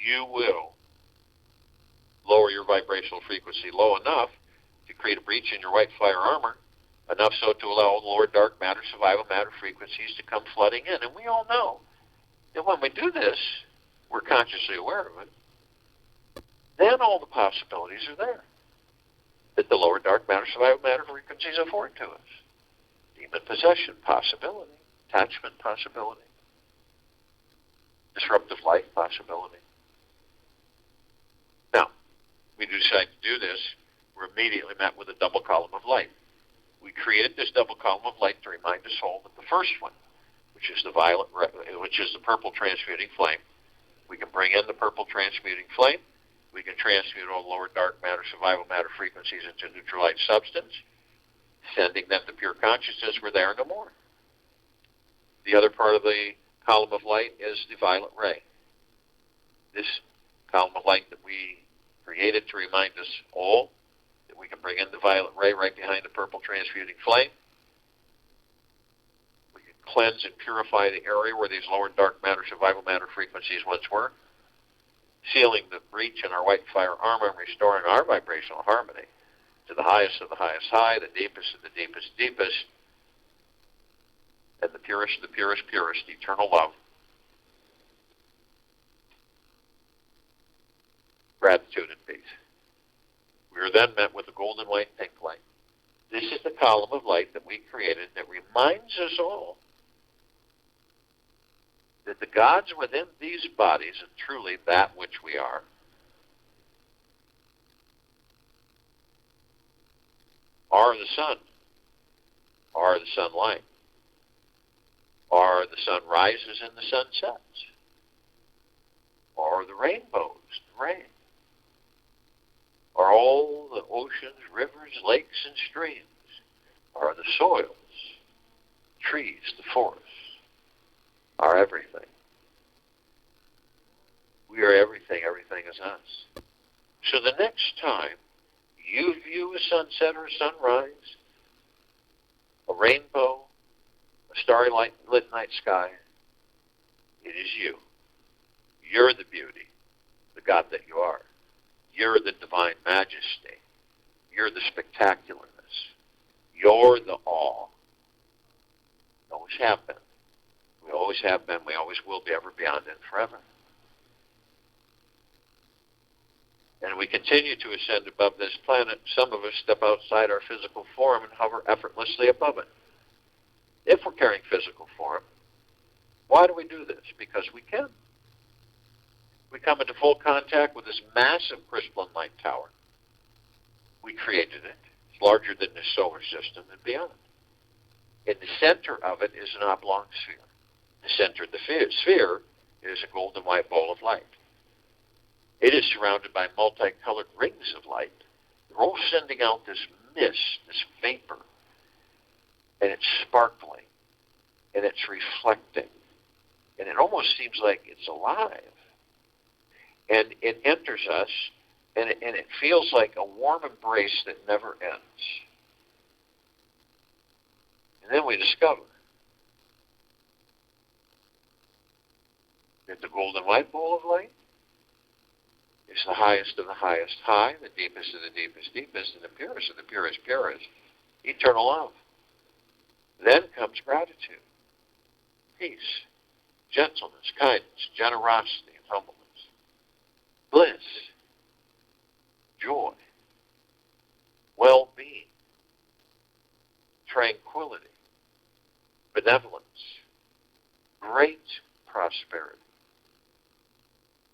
A: you will lower your vibrational frequency low enough to create a breach in your white fire armor, enough so to allow the lower dark matter, survival matter frequencies to come flooding in. And we all know that when we do this, we're consciously aware of it, then all the possibilities are there that the lower dark matter, survival matter frequencies afford to us. Demon possession, possibility. Attachment, possibility. Disruptive life, possibility. Now, we decide to do this, we're immediately met with a double column of light. We created this double column of light to remind us all that the first one, which is the purple transmuting flame, we can bring in the purple transmuting flame. We can transmute all lower dark matter, survival matter frequencies into neutralized substance, sending them to pure consciousness where they are no more. The other part of the column of light is the violet ray. This column of light that we created to remind us all that we can bring in the violet ray right behind the purple transmuting flame. We can cleanse and purify the area where these lower dark matter, survival matter frequencies once were, sealing the breach in our white fire armor and restoring our vibrational harmony to the highest of the highest high, the deepest of the deepest deepest, and the purest of the purest purest, eternal love. Gratitude and peace. We are then met with the golden white pink light. This is the column of light that we created that reminds us all that the gods within these bodies, and truly that which we are the sun, are the sunlight, are the sun rises and the sun sets, are the rainbows, the rain, are all the oceans, rivers, lakes, and streams, are the soils, trees, the forests, are everything. We are everything. Everything is us. So the next time you view a sunset or a sunrise, a rainbow, a starry lit night sky, it is you. You're the beauty, the God that you are. You're the divine majesty. You're the spectacularness. You're the awe. You always have been. We always have been. We always will be, ever, beyond, and forever. And we continue to ascend above this planet. Some of us step outside our physical form and hover effortlessly above it. If we're carrying physical form, why do we do this? Because we can. We come into full contact with this massive crystalline light tower. We created it. It's larger than the solar system and beyond. In the center of it is an oblong sphere. The center of the sphere is a golden white ball of light. It is surrounded by multicolored rings of light. They're all sending out this mist, this vapor, and it's sparkling, and it's reflecting, and it almost seems like it's alive. And it enters us, and it feels like a warm embrace that never ends. And then we discover that the golden white ball of light is the highest of the highest high, the deepest of the deepest deepest, and the purest of the purest purest, eternal love. Then comes gratitude, peace, gentleness, kindness, generosity, and humbleness. Bliss, joy, well-being, tranquility, benevolence, great prosperity,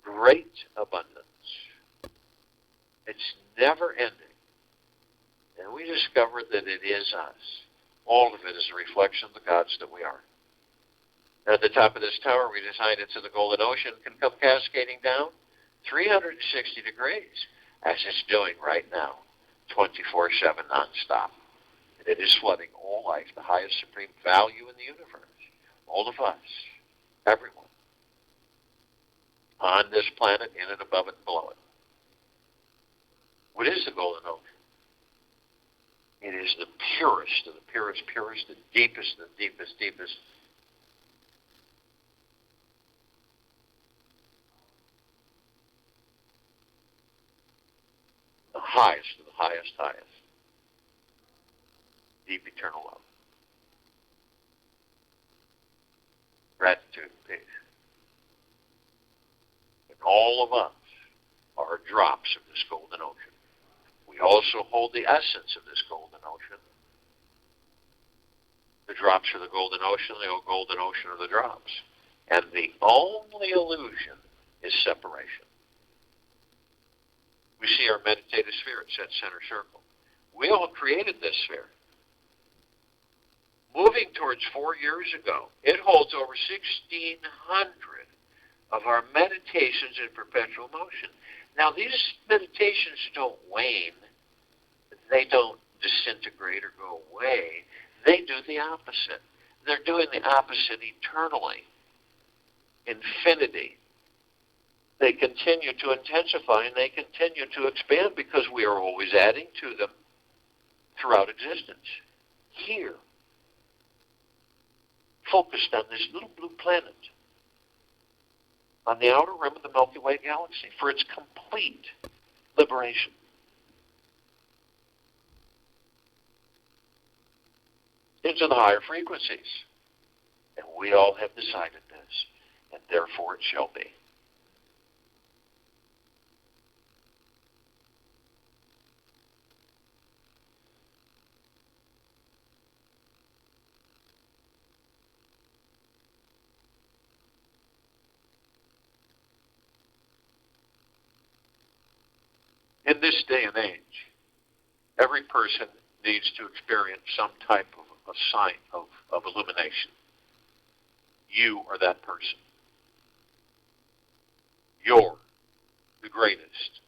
A: great abundance. It's never ending. And we discovered that it is us. All of it is a reflection of the gods that we are. And at the top of this tower, we designed it so the golden ocean can come cascading down 360 degrees, as it's doing right now, 24/7 nonstop. And it is flooding all life, the highest supreme value in the universe. All of us, everyone, on this planet, in and above it and below it. What is the golden ocean? It is the purest of the purest purest, the deepest of the deepest deepest. The highest of the highest highest. Deep eternal love. Gratitude and peace. And all of us are drops of this golden ocean. We also hold the essence of this golden ocean. The drops are the golden ocean, the golden ocean are the drops. And the only illusion is separation. We see our meditative sphere at set center circle. We all created this sphere. Moving towards 4 years ago, it holds over 1,600 of our meditations in perpetual motion. Now, these meditations don't wane. They don't disintegrate or go away. They do the opposite. They're doing the opposite eternally. Infinity. they continue to intensify and they continue to expand because we are always adding to them throughout existence. Here, focused on this little blue planet, on the outer rim of the Milky Way galaxy, for its complete liberation. Into the higher frequencies. And we all have decided this, and therefore it shall be. In this day and age, every person needs to experience some type of a sign of illumination. You are that person. You're the greatest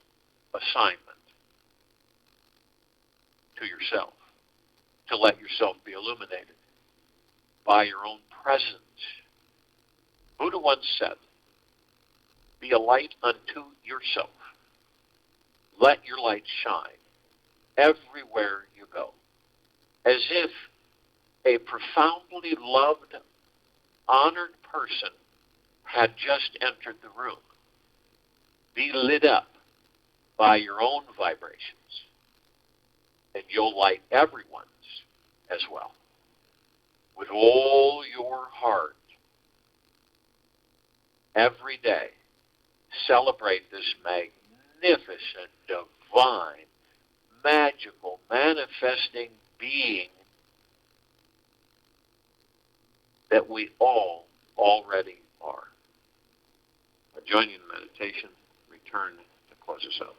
A: assignment to yourself, to let yourself be illuminated by your own presence. Buddha once said, be a light unto yourself. Let your light shine everywhere you go, as if a profoundly loved, honored person had just entered the room. Be lit up by your own vibrations, and you'll light everyone's as well. With all your heart, every day, celebrate this magnificent, divine, magical, manifesting being that we all already are. I join you in meditation. Return to close us out.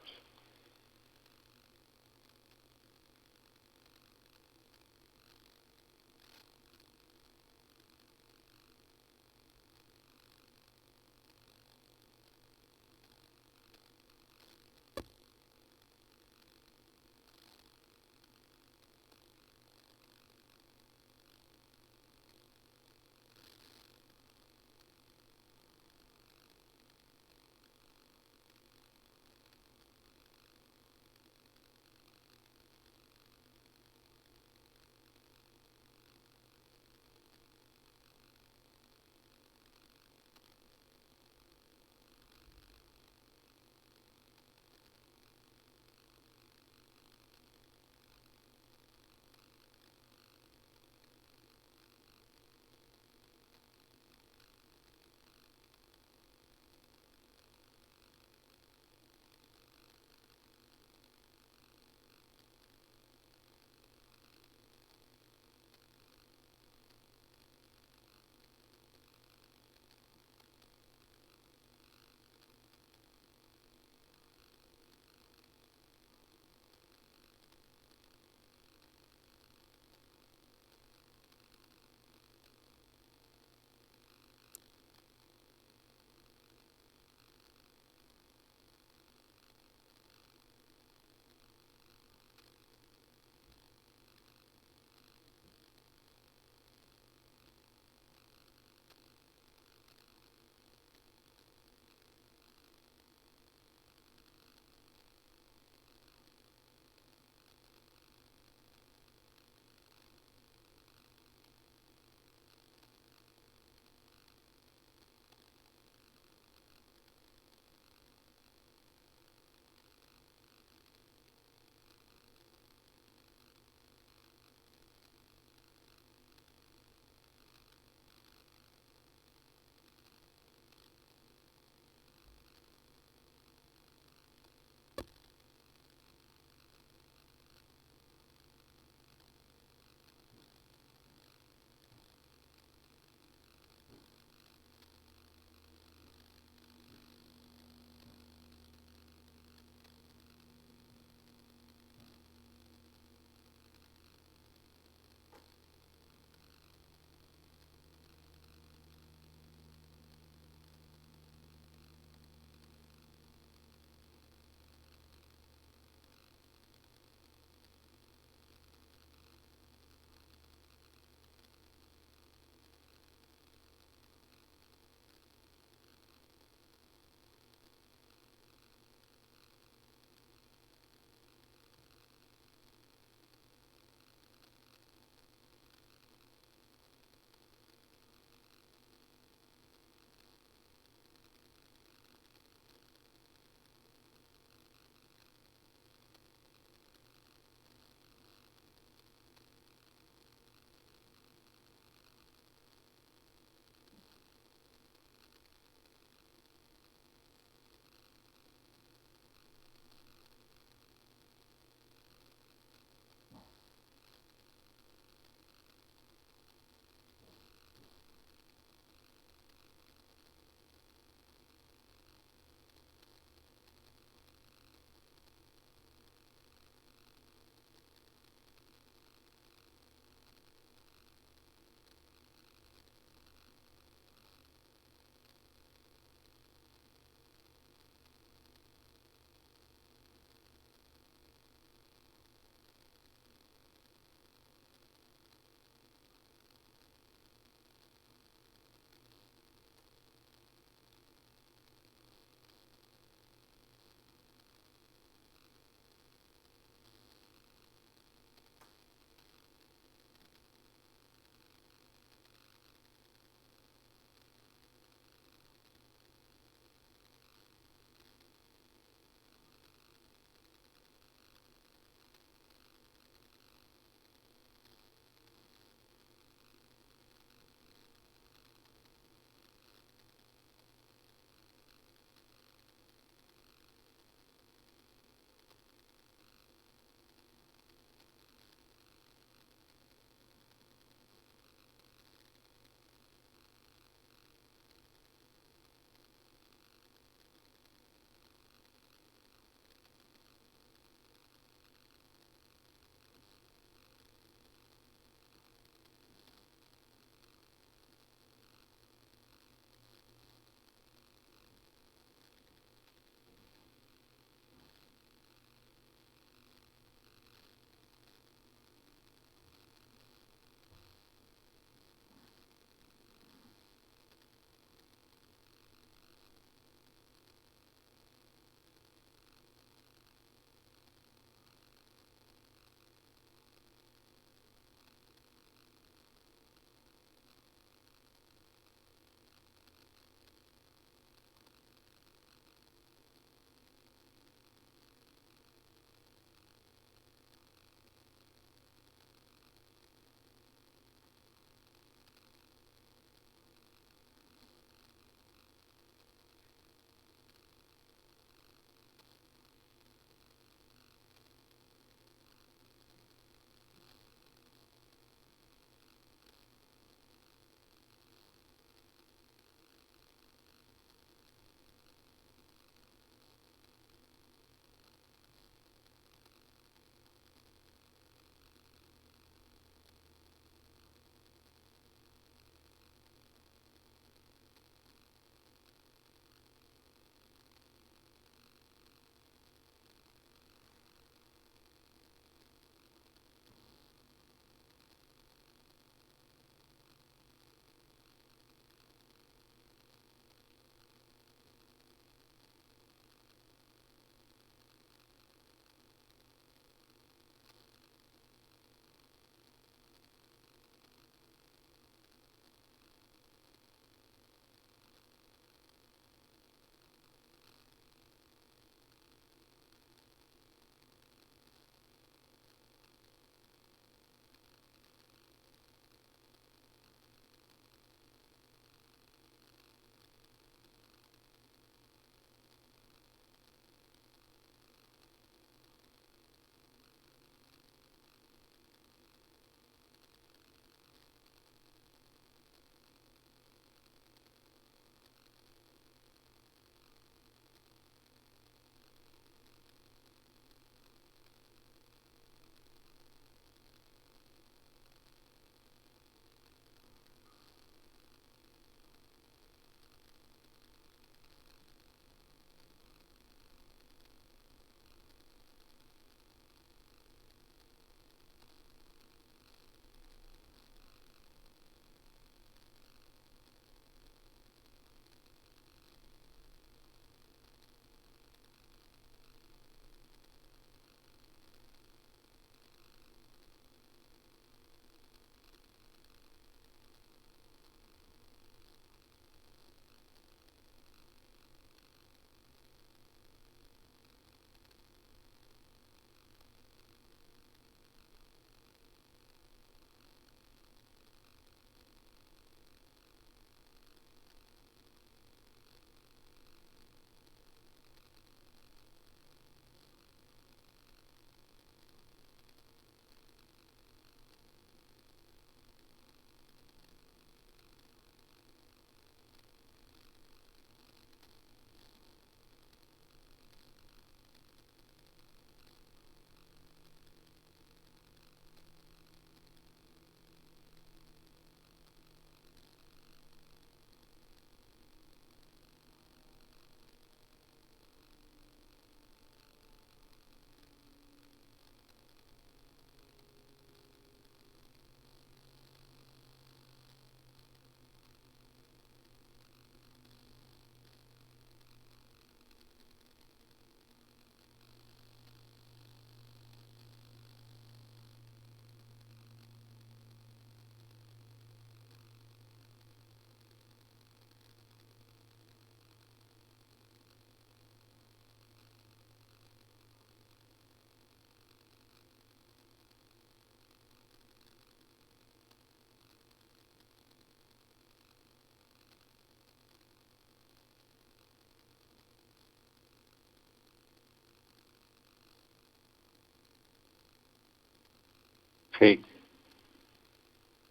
A: Take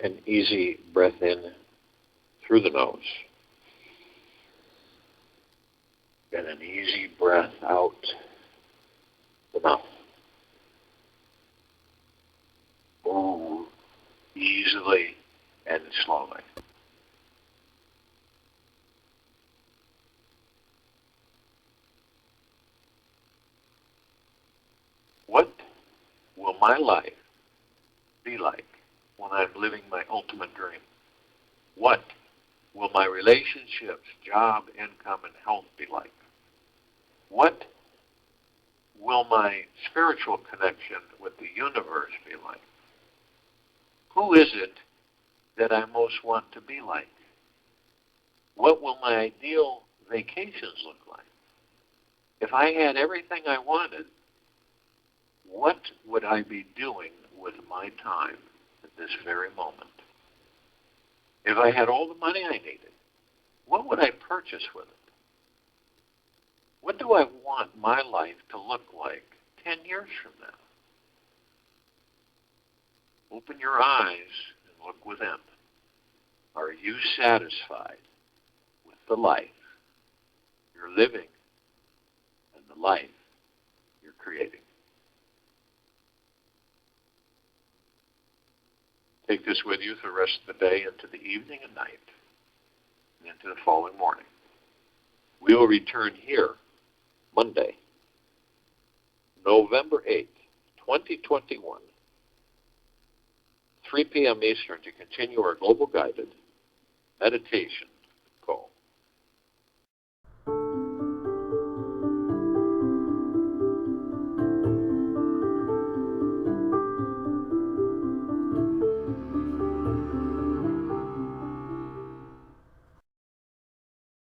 A: an easy breath in through the nose and an easy breath out the mouth. Move easily and slowly. What will my life be like when I'm living my ultimate dream? What will my relationships, job, income, and health be like? What will my spiritual connection with the universe be like? Who is it that I most want to be like? What will my ideal vacations look like? If I had everything I wanted, what would I be doing with my time at this very moment? If I had all the money I needed, what would I purchase with it? What do I want my life to look like 10 years from now? Open your eyes and look within. Are you satisfied with the life you're living and the life you're creating? Take this with you for the rest of the day, into the evening and night, and into the following morning. We will return here Monday, November 8th, 2021, 3 p.m. Eastern, to continue our global guided meditation